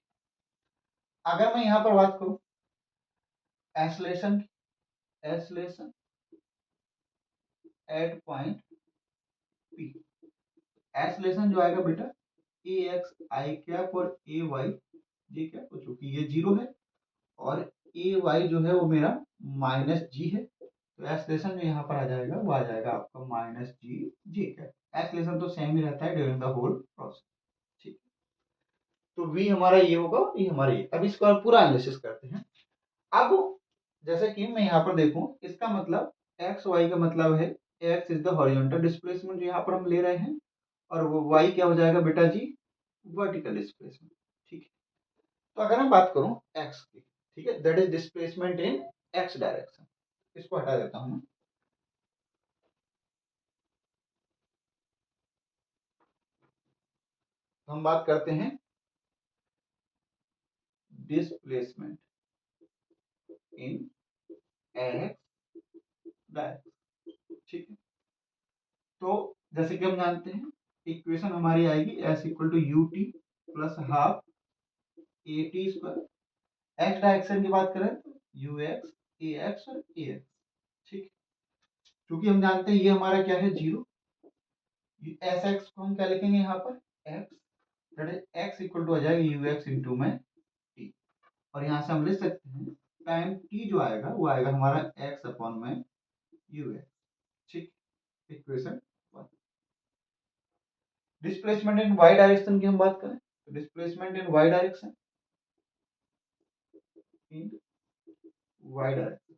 अगर मैं यहाँ पर बात करूं acceleration, acceleration at point P, acceleration जो आएगा बेटा ए एक्स आई कैप और ए वाई जे कैप, हो चुकी ये जीरो है, और ए वाई जो है वो मेरा माइनस जी है, तो एक्सलेशन जो यहाँ पर आ जाएगा वो आ जाएगा आपका माइनस जी जी कैप। एक्सलेशन तो सेम ही रहता है ड्यूरिंग द होल प्रोसेस। ठीक, तो v हमारा ये होगा, ये हमारा ये। अब इसका पूरा एनालिसिस करते हैं। अब जैसे कि मैं यहाँ पर देखूं, इसका मतलब एक्स वाई का मतलब है, x is the horizontal displacement जो यहाँ पर हम ले रहे हैं, और वो वाई क्या हो जाएगा बेटा जी? Vertical displacement. ठीक है, तो अगर मैं बात करूं एक्स की, ठीक है, that is displacement in x direction, इसको हटा देता हूं मैं। तो हम बात करते हैं डिस्प्लेसमेंट इन एक्स डायरेक्शन। ठीक है, तो जैसे कि हम जानते हैं इक्वेशन हमारी आएगी S equal to u t plus half a t square. X direction की बात करें तो यू एक्स ए एक्स और ए एक्स। ठीक, क्योंकि हम जानते हैं ये हमारा क्या है, 0। एस एक्स को हम क्या लिखेंगे यहाँ पर, X, that is X equal to आ जाएगा यू एक्स इंटू में टी। और यहाँ से हम लिख सकते हैं टाइम टी जो आएगा वो आएगा हमारा एक्स अपॉन में यू एक्स। ठीक, equation 1। Displacement in Y direction की हम बात करें तो displacement in Y direction, in Y direction,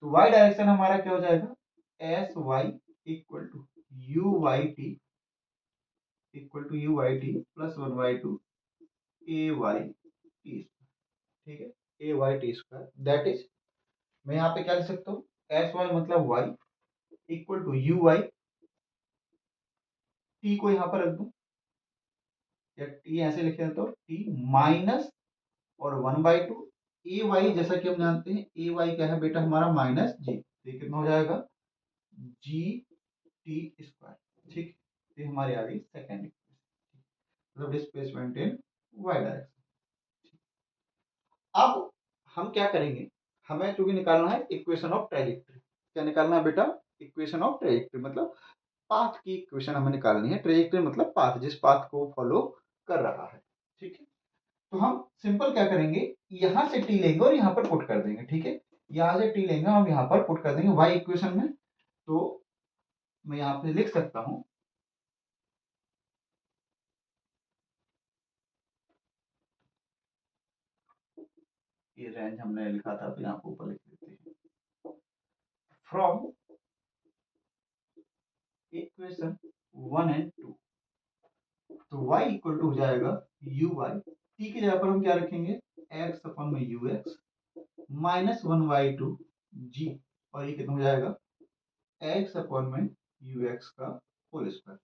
तो वाई डायरेक्शन हमारा क्या हो जाएगा, S Y equal to you Y T, equal to you Y T plus 1/2 A Y T. ठीक है, A Y T square, that is मैं यहाँ पे क्या लिख सकता हूँ, एस वाई मतलब Y equal to you Y, t को यहाँ पर रख दूं या टी ऐसे लिखे तो टी माइनस और 1/2 ए वाई, जैसा कि हम जानते हैं ए वाई क्या है बेटा हमारा माइनस जी, तो ये कितना हो जाएगा जी टी स्क्वायर। ठीक, ये हमारी आ गई सेकेंड इक्वेशन, मतलब डिस्प्लेसमेंट इन वाई डायरेक्शन। अब हम क्या करेंगे, हमें चूंकि निकालना है इक्वेशन ऑफ ट्रेजेक्टरी। क्या निकालना है बेटा, इक्वेशन ऑफ ट्रेजेक्टरी, मतलब पाथ की इक्वेशन हमें निकालनी है। ट्रेजेक्टरी मतलब पाथ, जिस पाथ को फॉलो कर रहा है। ठीक है, तो हम सिंपल क्या करेंगे, यहां से टी लेंगे और यहां पर पुट कर देंगे। ठीक है, यहां से टी लेंगे हम यहां पर पुट कर देंगे वाई इक्वेशन में। तो मैं यहां पे लिख सकता हूं, ये रेंज हमने लिखा था तो यहाँ पर ऊपर लिख देते हैं, फ्रॉम इक्वेशन 1 एंड 2, तो y इक्वल टू हो जाएगा यू वाई, टी की जगह पर हम क्या रखेंगे, एक्स अपन में यू एक्स माइनस 1/2 जी, और ये कितना हो जाएगा एक्स अपॉन में यू एक्स का whole square,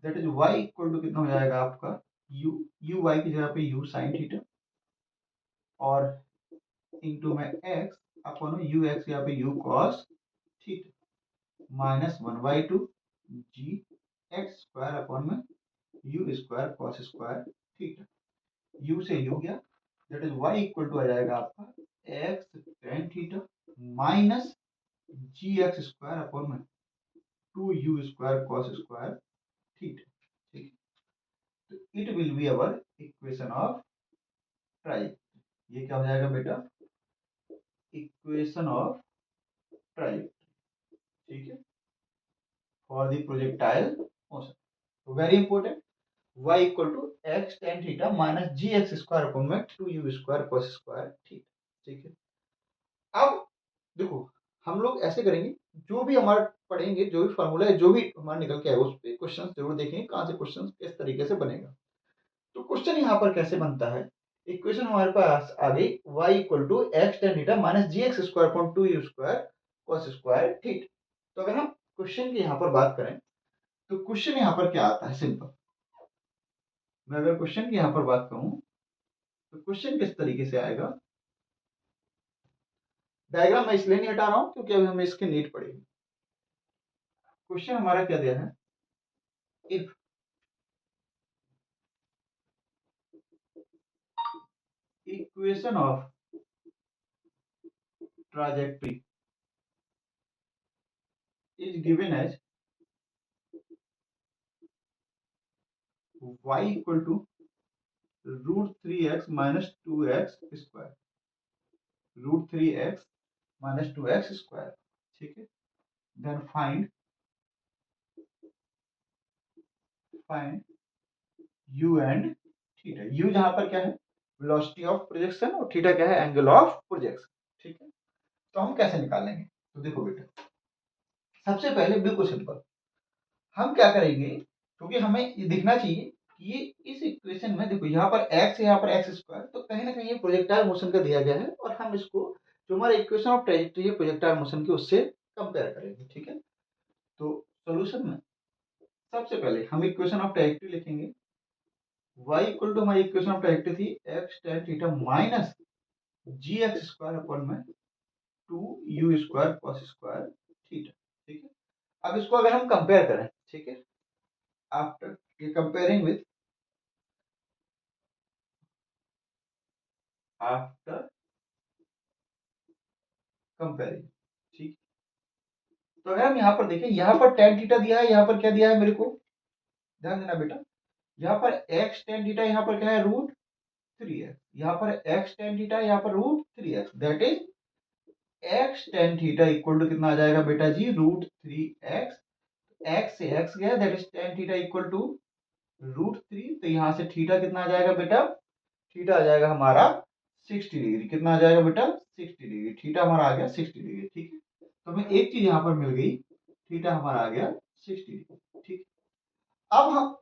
that is y equal to कितना हो जाएगा आपका यू वाई की जगह पे यू साइन थीटा और इंटू में एक्स अपॉन में यू एक्स यहाँ पे U cos theta minus 1/2 G x square upon में U square cos square theta, U से यू गया, that is y equal to आ जाएगा आपका X tan theta minus g x square upon में 2u square cos square theta. ठीक है, तो it will be our equation of trajectory. ये क्या हो जाएगा बेटा, इक्वेशन ऑफ ट्राइजेक्टरी। ठीक है, फॉर द प्रोजेक्टाइल मोशन, तो very important, y equal to x tan theta minus g x square upon में 2u square cos square theta. ठीक है, अब देखो हम लोग ऐसे करेंगे, जो भी हमारा पढ़ेंगे, जो भी फॉर्मूला है, जो भी हमारा निकल के आएगा उस पर क्वेश्चन जरूर देखेंगे कहाँ से क्वेश्चन किस तरीके से बनेगा। तो क्वेश्चन यहाँ पर कैसे बनता है, इक्वेशन हमारे पास आ गई y equal to x tan theta minus g x square upon 2u square cos square theta. तो अगर हम क्वेश्चन की यहाँ पर बात करें तो क्वेश्चन यहाँ पर क्या आता है, सिंपल, मैं अगर क्वेश्चन की यहाँ पर बात करूं तो क्वेश्चन किस तरीके से आएगा, डायग्राम मैं इसलिए नहीं हटा रहा हूं क्योंकि अभी हमें इसकी नीड पड़ेगी। क्वेश्चन हमारा क्या दिया है, if equation of trajectory is given as y equal to root three x minus two x square, root three x minus two x square. ठीक है, then find u and theta, u जहां पर क्या है वेलोसिटी ऑफ प्रोजेक्शन और theta क्या है angle of projection. ठीक है, तो हम कैसे निकालेंगे, तो देखो बेटा सबसे पहले बिल्कुल सिंपल, हम क्या करेंगे, क्योंकि हमें ये दिखना चाहिए कि ये इस इक्वेशन में देखो यहाँ पर x है यहाँ पर एक्स स्क्वायर, तो कहीं ना कहीं ये प्रोजेक्टाइल मोशन का दिया गया है और हम इसको जो हमारा इक्वेशन ऑफ ट्रेजेक्टरी है प्रोजेक्टाइल मोशन की उससे कंपेयर करेंगे। ठीक है, तो सोल्यूशन में सबसे पहले हम इक्वेशन ऑफ ट्रेजेक्टरी लिखेंगे, y इक्वल टू हमारी इक्वेशन ऑफ ट्रेजेक्टरी थी x tan theta minus g x square upon में two u square cos square theta. ठीक है, अब इसको अगर हम कंपेयर करें, ठीक है, आफ्टर ये कंपेयरिंग विथ आफ्टर कंपेयरिंग, ठीक, तो अगर हम यहाँ पर देखें, यहाँ पर tan थीटा दिया है, यहाँ पर क्या दिया है मेरे को, ध्यान देना बेटा, यहाँ पर x tan थीटा, यहाँ पर क्या है √3x, यहाँ पर x tan थीटा, यहाँ पर √3x, that is x tan theta equal to कितना आ जाएगा बेटा जी, √3x, x से x गया, that is tan theta equal to √3, तो यहाँ से थीटा कितना आ जाएगा बेटा, थीटा आ जाएगा हमारा 60 डिग्री, कितना आ जाएगा बेटा 60 डिग्री, थीटा हमारा आ गया 60 डिग्री, ठीक है। तो हमें एक चीज यहाँ पर मिल गई, थीटा हमारा आ गया 60 डिग्री, ठीक। अब हम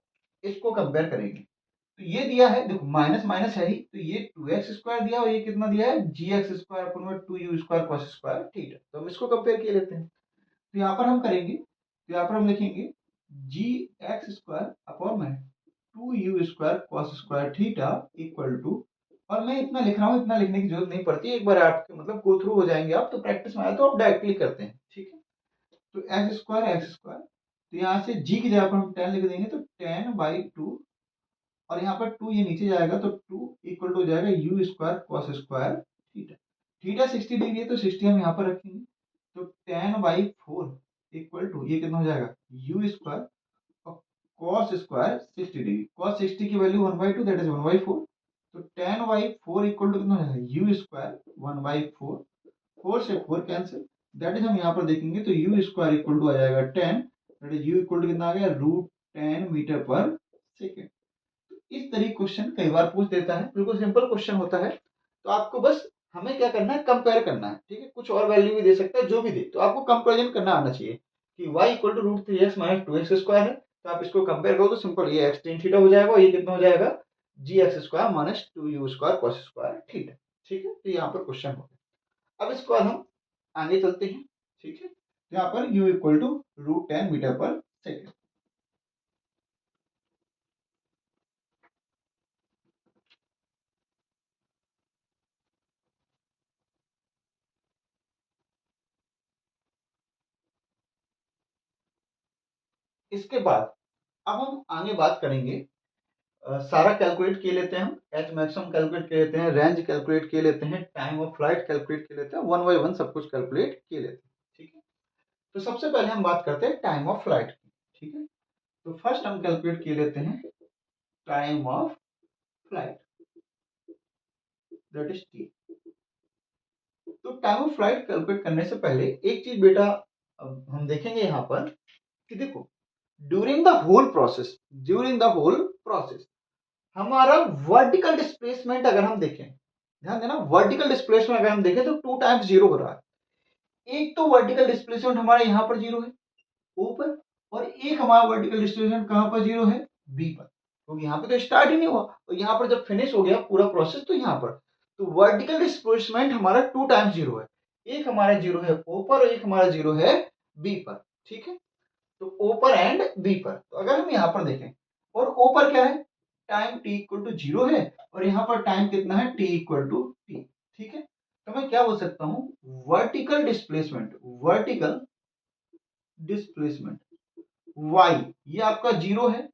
इसको कंपेयर करेंगे, तो ये दिया है, देखो माइनस माइनस है ही, तो ये 2x² दिया और ये कितना दिया है gx² अपन में 2u² cos स्क्वायर थीटा, तो हम इसको कंपेयर किए लेते हैं। तो यहाँ पर हम करेंगे, तो यहाँ पर हम लिखेंगे gx² अपॉन में 2u² cos square theta equal to, और मैं इतना लिख रहा हूँ, इतना लिखने की जरूरत नहीं पड़ती, एक बार आपके मतलब गो थ्रू हो जाएंगे आप, तो प्रैक्टिस में आया तो आप डायरेक्टली करते हैं, ठीक है। तो x², तो यहाँ से g की जगह पर हम 10 लिख देंगे, तो 10/2, और यहाँ पर 2 ये नीचे जाएगा, तो 2 इक्वल टू हो जाएगा u² cos square theta, theta 60 degree है तो 60 हम यहाँ पर रखेंगे, तो 10/4 इक्वल टू ये कितना हो जाएगा u² cos square 60 degree, cos 60 की वैल्यू 1/2, दैट इज 1/4, तो 10/4 इक्वल टू कितना हो जाएगा u² 1/4, 4 से 4 कैंसिल, दैट इज हम यहाँ पर देखेंगे तो u² इक्वल टू आ जाएगा 10, that is u equal to कितना आ गया √10 मीटर पर सेकेंड। इस तरीके क्वेश्चन कई बार पूछ देता है, बिल्कुल सिंपल क्वेश्चन होता है, तो आपको बस हमें क्या करना है, कंपेयर करना है, ठीक है। कुछ और वैल्यू भी दे सकता है, जो भी दे, तो आपको कंपेरिजन करना आना चाहिए कि y equal to √3x minus 2x² है, तो आप इसको कंपेयर करो तो सिंपल ये x tan थीटा हो जाएगा, और ये कितना हो जाएगा gx² minus 2u² cos square theta, ठीक है। तो यहाँ पर क्वेश्चन हो गया। अब इसके बाद हम आगे चलते हैं, ठीक है। यहाँ पर u इक्वल टू √10 मीटर पर सेकेंड। इसके बाद अब हम आगे बात करेंगे, सारा कैलकुलेट किए लेते हैं हम, एच मैक्सिमम कैलकुलेट किए लेते हैं, रेंज कैलकुलेट किए लेते हैं, टाइम ऑफ फ्लाइट कैलकुलेट किए लेते हैं, वन बाय वन सब कुछ कैलकुलेट किए लेते हैं, ठीक है। तो सबसे पहले हम बात करते हैं टाइम ऑफ फ्लाइट की, ठीक है। तो फर्स्ट हम कैलकुलेट किए लेते हैं time of flight, that is T. तो टाइम ऑफ फ्लाइट कैलकुलेट करने से पहले एक चीज बेटा अब हम देखेंगे यहाँ पर कि देखो, ड्यूरिंग द होल प्रोसेस हमारा वर्टिकल डिस्प्लेसमेंट अगर हम देखें, ध्यान देना, वर्टिकल डिस्प्लेसमेंट अगर हम देखें तो 2 टाइम्स 0 हो रहा है। एक तो वर्टिकल डिस्प्लेसमेंट हमारा यहाँ पर 0 है ऊपर, और एक हमारा वर्टिकल डिस्प्लेसमेंट कहाँ पर 0 है बी पर, क्योंकि यहाँ पे तो स्टार्ट ही नहीं हुआ, और यहाँ पर जब फिनिश हो गया पूरा प्रोसेस तो यहाँ पर, तो वर्टिकल डिस्प्लेसमेंट हमारा 2 टाइम्स 0 है, एक हमारा 0 है ओ पर और एक हमारा 0 है बी पर, ठीक है। तो ओ पर एंड बी पर, तो अगर हम यहाँ पर देखें, और ओ पर क्या है, टाइम t इक्वल टू 0 है, और यहाँ पर टाइम कितना है t इक्वल टू t, ठीक है। तो मैं क्या बोल सकता हूँ, वर्टिकल डिस्प्लेसमेंट y ये आपका 0 है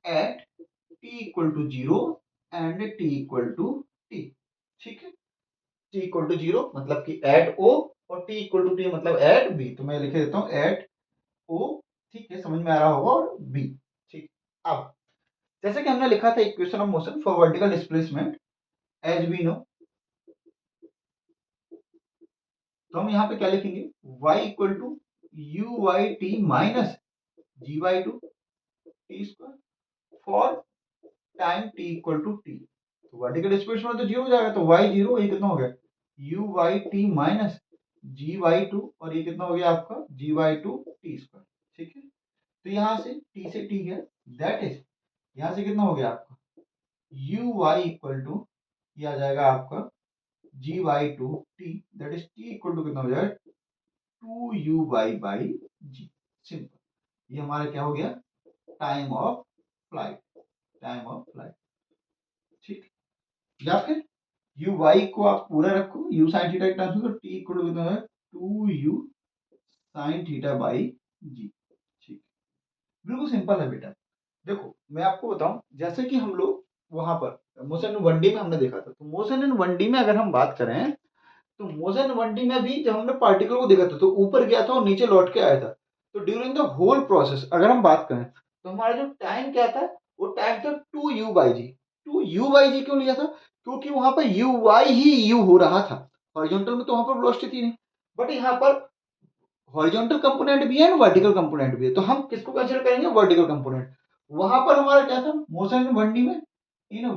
at t equal to 0 and t equal to t, ठीक है। t इक्वल टू 0 मतलब कि एट o, और t इक्वल टू t मतलब एट b, तो मैं लिख देता हूँ एट o, ठीक है, समझ में आ रहा होगा, और b, ठीक। अब जैसे कि हमने लिखा था equation of motion for vertical displacement as we know, तो हम यहाँ पे क्या लिखेंगे, y equal to you Y t minus g/2 t square for time t equal to t. तो वर्टिकल डिस्प्लेसमेंट तो 0 हो जाएगा, तो y 0, ये कितना हो गया u Y t minus g/2, और ये कितना हो गया आपका g/2 टी स्क्वायर, ठीक है। तो यहाँ से t से t गया, दैट इज यहाँ से कितना हो गया आपका यू वाई इक्वल टू, ये आ जाएगा आपका g/2 t, that is t equal to कितना हो जाएगा 2u/g, सिंपल। ये हमारा क्या हो गया टाइम ऑफ फ्लाइट, ठीक। या फिर यू वाई को आप पूरा रखो, यू साइन थीटा के टर्म्स में, तो टी इक्वल टू कितना है 2u sine theta by G, ठीक। बिल्कुल सिंपल है बेटा। देखो मैं आपको बताऊं, जैसे कि हम लोग वहां पर मोशन इन 1D में हमने देखा था, तो मोशन इन 1D में अगर हम बात करें तो मोशन 1D में भी जब हमने पार्टिकल को देखा था तो ऊपर गया था और नीचे लौट के आया था। तो ड्यूरिंग द होल प्रोसेस अगर हम बात करें तो हमारा जो टाइम क्या था, वो टाइम था 2u/g। 2u/g क्यों लिया था? क्योंकि वहां पर uy ही u हो रहा था, हॉरिजॉन्टल में तो वहां पर वेलोसिटी थी नहीं, बट यहाँ पर हॉरिजॉन्टल कंपोनेंट भी है ना, वर्टिकल कंपोनेंट भी है, तो हम किसको कंसीडर करेंगे? Vertical component. वहां पर हमारा क्या था मोशन इन 1D में? इन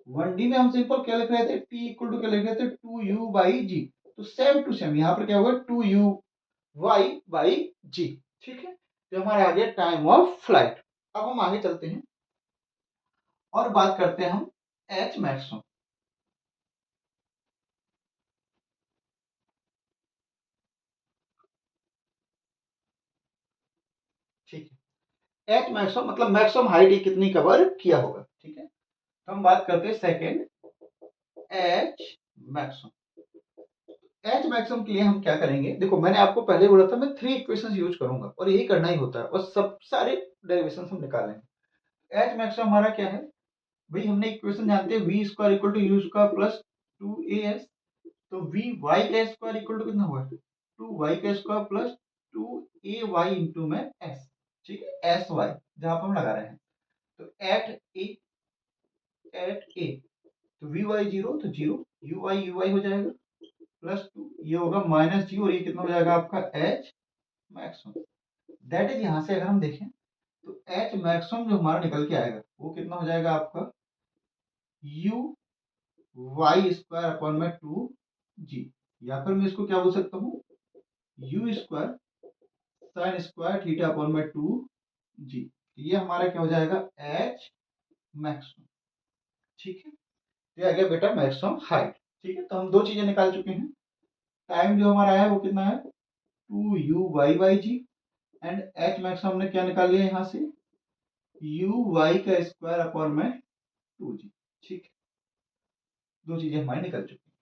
1D में हम सिंपल क्या लिख रहे थे? t इक्वल टू क्या लिख रहे थे? 2u/g। तो सेम टू सेम यहाँ पर क्या होगा? 2u/g। ठीक है, तो हमारा आ गया टाइम ऑफ फ्लाइट। अब हम आगे चलते हैं और बात करते हैं हम एच मैक्सिमम। ठीक है, एच मैक्सिमम मतलब मैक्सिमम हाइट कितनी कवर किया होगा। ठीक है, तो हम बात करते हैं second H maximum. H maximum के लिए हम क्या करेंगे? देखो मैंने आपको पहले बोला था मैं 3 इक्वेशंस यूज करूंगा और यही करना ही होता है और सब सारे डेरिवेशंस हम निकालेंगे। एच मैक्सिमम हमारा क्या है भाई? हमने इक्वेशन जानते हैं v square equal to u square plus 2as। तो वी वाई का स्क्वायर इक्वल टू कितना हुआ? 2y का स्क्वायर प्लस 2ay इंटू में s। ठीक है, एस वाई जहां पर हम लगा रहे हैं। तो एट ए तो वी वाई जीरो तो जीरो, यू वाई हो जाएगा प्लस 2, ये होगा माइनस जी, और ये कितना हो जाएगा आपका एच मैक्सिमम। दैट इज यहां से अगर हम देखें तो एच मैक्सिमम जो हमारा निकल के आएगा वो कितना हो जाएगा आपका? यू वाई स्क्वायर अपॉन में 2g, या फिर मैं इसको क्या बोल सकता हूँ? You square sine square theta upon में 2g। ये हमारा क्या हो जाएगा? H maximum. ठीक है, ये आ गया बेटा मैक्सिमम हाइट। ठीक है, तो हम दो चीजें निकाल चुके हैं। टाइम जो हमारा है वो कितना है? 2u/g। एंड एच मैक्सिमम हमने क्या निकाल लिया यहाँ से? u/y का स्क्वायर अपॉन में 2g। ठीक है, दो चीजें हमारी निकल चुकी हैं।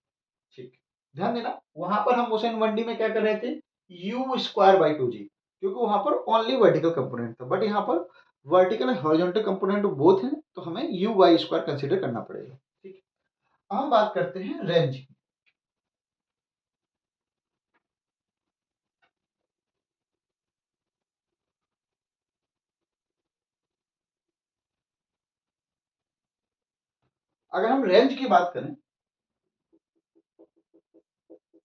ठीक है, ध्यान देना वहां पर हम मोशन 1D में क्या कर रहे थे? u स्क्वायर बाई 2g, क्योंकि वहां पर ओनली वर्टिकल कंपोनेंट था, बट यहाँ पर vertical and horizontal component both हैं, तो हमें u/y स्क्वायर कंसीडर करना पड़ेगा। ठीक है, हम बात करते हैं रेंज की। अगर हम रेंज की बात करें,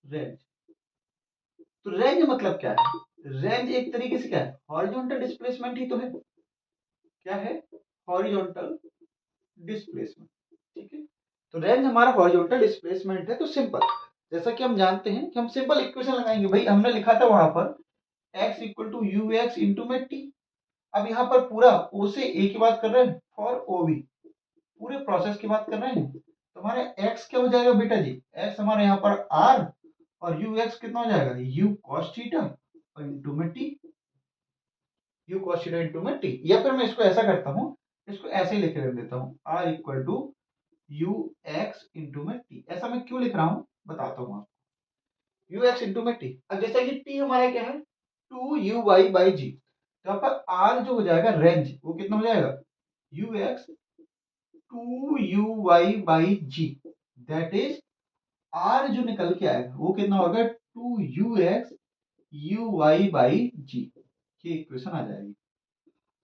रेंज तो रेंज मतलब क्या है? रेंज एक तरीके से क्या है? हॉरिजॉन्टल डिस्प्लेसमेंट ही तो है। क्या है? Horizontal displacement. ठीक है, तो रेंज हमारा हॉरिजॉन्टल डिस्प्लेसमेंट है। तो सिंपल, जैसा कि हम जानते हैं कि हम सिंपल इक्वेशन लगाएंगे भाई। हमने लिखा था वहां पर x equal to u x into में टी। अब यहाँ पर पूरा ओ से ए की बात कर रहे हैं, फॉर ओ बी पूरे प्रोसेस की बात कर रहे हैं। तो हमारे x क्या हो जाएगा बेटा जी? x हमारे यहाँ पर r, और यू एक्स कितना हो जाएगा? यू कॉस थीटा और इंटू में T. You cos theta into में टी, या फिर मैं इसको ऐसा करता हूँ, इसको ऐसे ही लिख देता हूँ, r equal to u x into में टी। ऐसा मैं क्यों लिख रहा हूँ बताता हूँ आपको। यू एक्स इंटू में टी, अब जैसा कि टी हमारा क्या है? 2u/g। तो यहाँ पर आर जो हो जाएगा रेंज, वो कितना हो जाएगा? You x 2u/g। That is r जो निकल के आएगा वो कितना होगा? 2u/g। ये इक्वेशन आ जाएगी।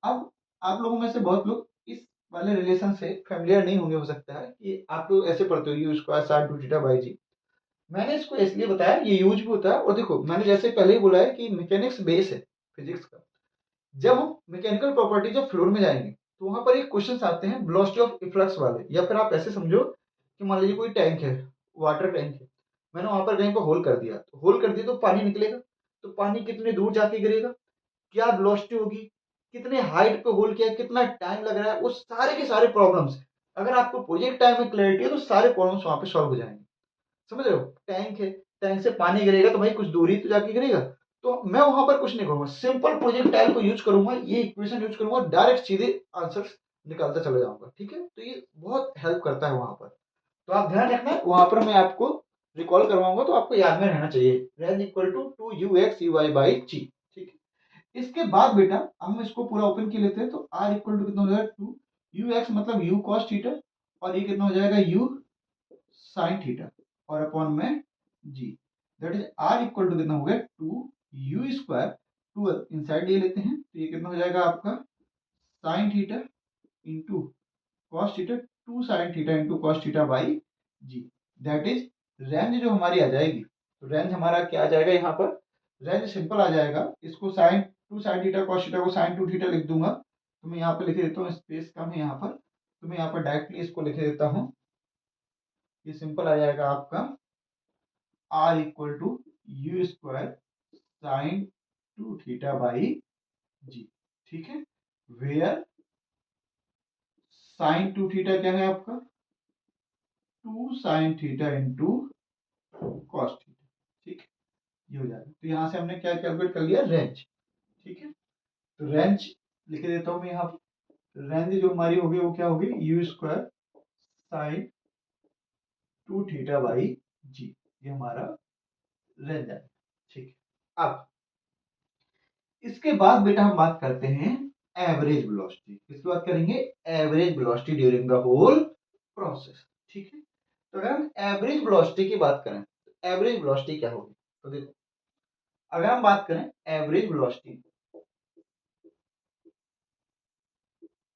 अब आप लोगों में से बहुत लोग इस वाले रिलेशन से फेमिलियर नहीं होंगे, हो सकता है कि आप लोग ऐसे पढ़ते हो यू स्क्वायर साइन 2θ/g। मैंने इसको इसलिए बताया, ये यूज भी होता है। और देखो मैंने जैसे पहले ही बोला है कि मैकेनिक्स बेस है फिजिक्स का। जब हम मैकेनिकल प्रॉपर्टीज ऑफ फ्लूइड में जाएंगे तो वहां पर एक क्वेश्चन आते हैं वेलोसिटी ऑफ इफ्लक्स वाले, या फिर आप ऐसे समझो कि मान लीजिए कोई टैंक है, वाटर टैंक है, मैंने वहां पर कहीं पर होल कर दिया, तो होल कर दिया तो पानी निकलेगा। तो पानी कितने दूर जाके गिरेगा, क्या वेलोसिटी होगी, कितने हाइट पे होल किया, कितना टाइम लग रहा है, वो सारे के सारे प्रॉब्लम्स अगर आपको प्रोजेक्ट टाइम में क्लैरिटी है तो सारे प्रॉब्लम्स वहां पे सॉल्व हो जाएंगे। समझ रहे हो? टैंक है, टैंक से पानी गिरेगा तो भाई कुछ दूरी तो जाके गिरेगा। तो मैं वहां पर कुछ नहीं करूंगा, सिंपल प्रोजेक्टाइल को यूज करूंगा, ये इक्वेशन यूज करूंगा, डायरेक्ट सीधे आंसर निकालता चले जाऊंगा। ठीक है, तो ये बहुत हेल्प करता है वहां पर। तो आप ध्यान रखना, वहां पर मैं आपको रिकॉल करवाऊंगा तो आपको याद में रहना चाहिए, रेंज इक्वल टू 2u/x/y/g। ठीक है, इसके बाद बेटा हम इसको पूरा ओपन कर लेते हैं। तो r इक्वल टू कितना हो जाएगा? 2u(x) मतलब u cos थीटा, और ये कितना हो जाएगा? u sin थीटा और अपॉन में G, that is R equal to कितना हो गया 2u², 2 इनसाइड ले लेते हैं तो ये कितना हो जाएगा आपका sine theta into cos theta, 2 sine theta into cos theta by g, that is range जो हमारी आ जाएगी। तो रेंज हमारा क्या आ जाएगा यहाँ पर, रेंज सिंपल आ जाएगा, इसको sine 2 sine theta cos theta को साइन 2 थीटा लिख दूंगा, तो मैं यहाँ पर लिख देता हूँ, स्पेस कम है यहाँ पर, तो मैं यहाँ पर डायरेक्टली इसको लिख देता हूँ, ये सिंपल आ जाएगा आपका R equal to u² sine 2 theta by G, ठीक है, वेयर साइन 2 थीटा क्या है आपका 2 sine theta into cos theta, ठीक है, ये हो जाएगा। तो यहाँ से हमने क्या कैलकुलेट कर लिया, रेंज, ठीक है, तो रेंज लिख देता हूँ मैं यहाँ, रेंज जो हमारी होगी वो क्या होगी u² साइन 2 थीटा बाई जी, ये हमारा रेंज है, ठीक है। अब इसके बाद बेटा हम बात करते हैं एवरेज वेलोसिटी, किसकी बात करेंगे, average velocity during the whole process, ठीक है। तो अगर हम एवरेज वेलोसिटी की बात करें तो एवरेज वेलोसिटी क्या होगी, तो देखो अगर हम बात करें एवरेज वेलोसिटी,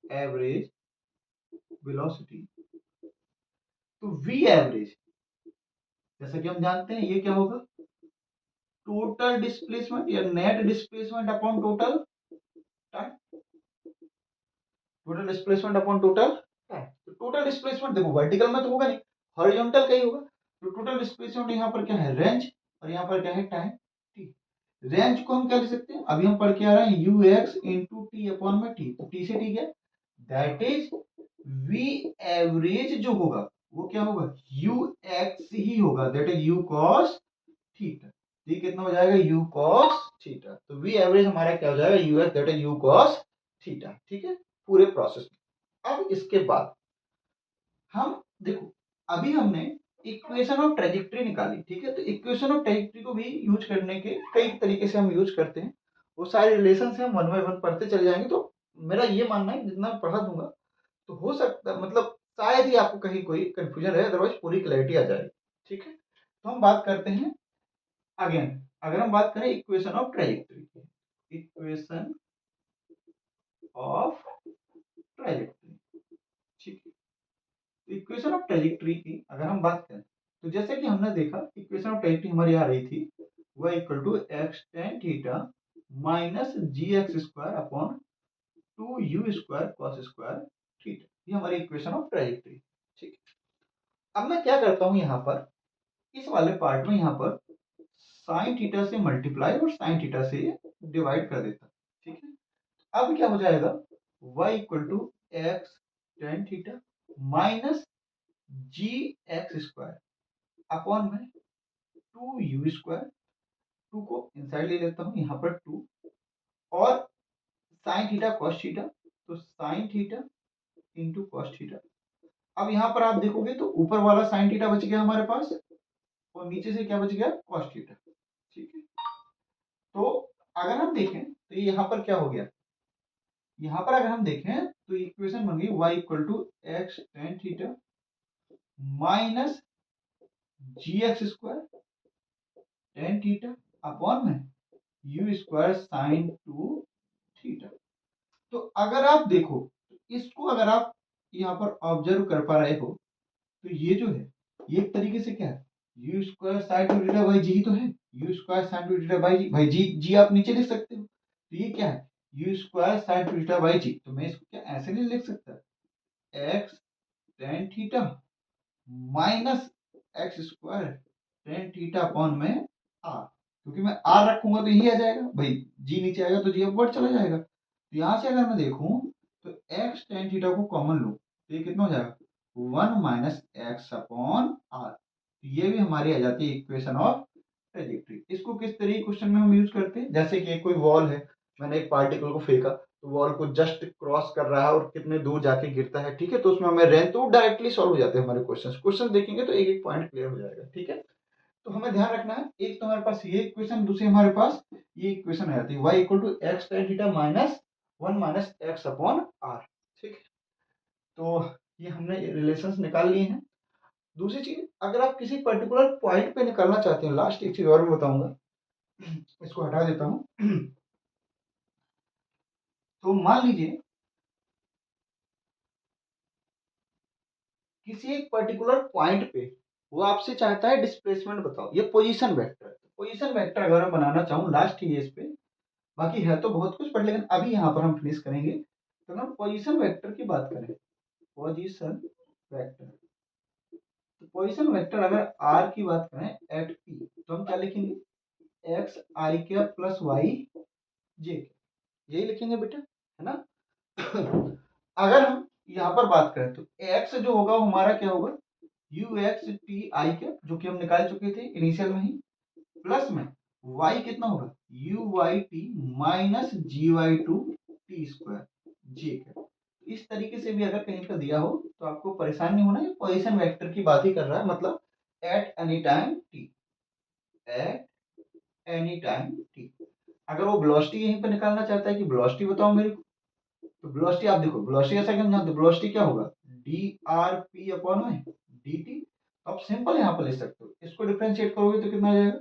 एवरेज वेलोसिटी तो वी एवरेज, जैसा कि हम जानते हैं ये क्या होगा, टोटल डिस्प्लेसमेंट या net displacement upon total time, total displacement upon total time. तो टोटल डिस्प्लेसमेंट देखो वर्टिकल में तो होगा नहीं, हॉरिजॉन्टल का ही होगा, तो टोटल डिस्प्लेसमेंट यहाँ पर क्या है रेंज, और यहाँ पर क्या है टाइम, टी। रेंज को हम क्या लिख सकते हैं, अभी हम पढ़ के आ रहे हैं you x into T upon में टी, तो टी से टी क्या, दैट इज वी एवरेज जो होगा वो क्या होगा यू एक्स ही होगा, that is you cos theta, ये कितना हो जाएगा यू कॉस थीटा, तो वी एवरेज हमारा क्या हो जाएगा you x that is you cos theta, ठीक है, पूरे प्रोसेस में। अब इसके बाद हम देखो अभी हमने इक्वेशन ऑफ ट्रेजेक्टरी निकाली, ठीक है, तो इक्वेशन ऑफ ट्रेजेक्टरी को भी यूज करने के कई तरीके से हम यूज करते हैं, वो सारे रिलेशन से हम वन बाय वन पढ़ते चले जाएंगे, तो मेरा ये मानना है जितना मैं पढ़ा दूंगा तो हो सकता है मतलब शायद ही आपको कहीं कोई कंफ्यूजन रहे, अदरवाइज पूरी क्लैरिटी आ जाएगी, ठीक है। तो हम बात करते हैं अगेन, अगर हम बात करें इक्वेशन ऑफ ट्रेजेक्टरी की, इक्वेशन ऑफ ट्रेजेक्टरी, ठीक है, इक्वेशन ऑफ ट्रेजेक्टरी की अगर हम बात करें तो जैसे कि हमने देखा इक्वेशन ऑफ ट्रेजेक्टरी हमारी आ रही थी वह equal to x tan theta minus g x square upon 2u² cos square theta, ये हमारी इक्वेशन ऑफ ट्रेजेक्टरी, ठीक है। अब मैं क्या करता हूं यहाँ पर इस वाले पार्ट में यहाँ पर साइन थीटा से मल्टीप्लाई और साइन थीटा से डिवाइड कर देता, ठीक है। अब क्या हो जाएगा y equal to x tan theta minus g x square upon में 2u², 2 को इनसाइड ले लेता हूं यहाँ पर 2 और साइन थीटा कॉस थीटा, तो sign theta into cos theta. अब यहाँ पर आप देखोगे तो ऊपर वाला साइन थीटा बच गया हमारे पास और नीचे से क्या बच गया कॉस थीटा, ठीक है। तो अगर हम देखें तो ये यहाँ पर क्या हो गया, यहाँ पर अगर हम देखें तो इक्वेशन बन गई y equal to x tan theta minus g x square tan theta upon में u² साइन 2 थीटा। तो अगर आप देखो इसको अगर आप यहाँ पर ऑब्जर्व कर पा रहे हो तो ये जो है ये एक तरीके से क्या है u² साइन 2 थीटा बाई जी तो है, u² साइन 2 थीटा बाई जी, भाई जी जी आप नीचे लिख सकते हो, तो ये क्या है u² साइन 2 थीटा बाई जी, तो मैं इसको क्या ऐसे नहीं लिख सकता x tan theta minus x square tan theta upon में आर, क्योंकि मैं आर रखूंगा तो यही आ जाएगा भाई, जी नीचे आएगा तो जी अपवर्ड चला जाएगा, तो यहां से अगर मैं देखूं तो एक्स टेन थीटा को कॉमन लूं तो ये कितना हो जाएगा one minus x upon r, तो ये भी हमारी आ जाती है इक्वेशन ऑफ ट्रेजेक्टरी। इसको किस तरीके क्वेश्चन में हम यूज करते हैं, जैसे कि कोई वॉल है, मैंने एक पार्टिकल को फेंका तो वॉल को जस्ट क्रॉस कर रहा है और कितने दूर जाके गिरता है, ठीक है, तो उसमें हमें रेंज तो डायरेक्टली सॉल्व हो जाते हैं हमारे क्वेश्चन देखेंगे तो एक एक पॉइंट क्लियर हो जाएगा, ठीक है। तो हमें ध्यान रखना है एक तो हमारे पास ये इक्वेशन, दूसरी हमारे पास ये इक्वेशन आ जाती है y equal to x tan theta minus one minus x upon r, ठीक है। तो ये हमने रिलेशंस निकाल लिए हैं। दूसरी चीज, अगर आप किसी पर्टिकुलर पॉइंट पे निकलना चाहते हैं, लास्ट एक चीज और मैं बताऊंगा, इसको हटा देता हूँ। तो मान लीजिए किसी एक पर्टिकुलर पॉइंट पे वो आपसे चाहता है डिस्प्लेसमेंट बताओ, ये पोजीशन वेक्टर। पोजीशन वेक्टर अगर मैं बनाना चाहूँ, लास्ट ही है इस पे, बाकी है तो बहुत कुछ, पर लेकिन अभी यहाँ पर हम फिनिश करेंगे। तो अगर हम पोजीशन वेक्टर की बात करें, पोजीशन वेक्टर, तो पोजीशन वेक्टर अगर आर की बात करें एट पी, तो हम क्या लिखेंगे, एक्स आई कैप प्लस वाई जे, यही लिखेंगे बेटा, है ना। अगर हम यहाँ पर बात करें तो एक्स जो होगा वो हमारा क्या होगा, you x T I cap, जो कि हम निकाल चुके थे इनिशियल में ही, प्लस में वाई कितना होगा, u Y t minus g y two t square j cap. इस तरीके से भी अगर कहीं पर दिया हो तो आपको परेशान नहीं होना, ये पोजीशन वेक्टर की बात ही कर रहा है, मतलब at any time T, at any time T. अगर वो वेलोसिटी यहीं पे निकालना चाहता है कि वेलोसिटी बताओ मेरे को, तो वेलोसिटी आप देखो, वेलोसिटी ऐसा कि हम, वेलोसिटी क्या होगा, डी आर पी अपॉन में डी टी। तो आप सिंपल यहाँ पर लिख सकते हो, इसको डिफरेंशिएट करोगे तो कितना आ जाएगा,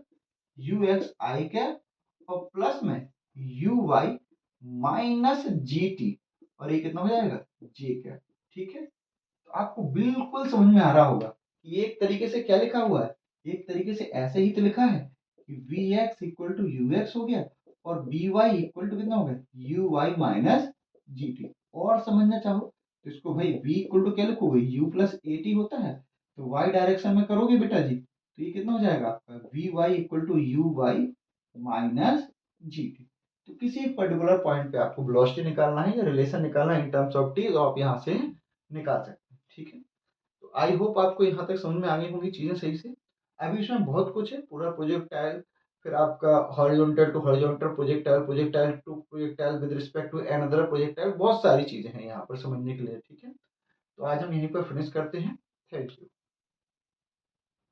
यू एक्स आई कैप और प्लस में u y minus g t, और ये कितना हो जाएगा, जे कैप। ठीक है, तो आपको बिल्कुल समझ में आ रहा होगा कि एक तरीके से क्या लिखा हुआ है, एक तरीके से ऐसे ही तो लिखा है कि v x equal to u x हो गया, और बी वाई इक्वल टू कितना हो गया, u y minus g t. और समझना चाहो तो इसको भाई v इक्वल टू क्या लिखोगे, u प्लस ए टी होता है, तो y डायरेक्शन में करोगे बेटा जी, तो ये कितना हो जाएगा आपका, v y equal to you y minus g t. तो किसी एक पर्टिकुलर पॉइंट पे आपको वेलोसिटी निकालना है या रिलेशन निकालना है इन टर्म्स ऑफ टी, तो आप यहाँ से निकाल सकते हैं। ठीक है, तो आई होप आपको यहाँ तक समझ में आ गई होंगी चीजें सही से। अभी इसमें बहुत कुछ है, पूरा प्रोजेक्टाइल, फिर आपका horizontal to horizontal projectile, projectile to projectile with respect to another projectile, बहुत सारी चीजें हैं यहाँ पर समझने के लिए। ठीक है, तो आज हम यहीं पर फिनिश करते हैं। Thank you.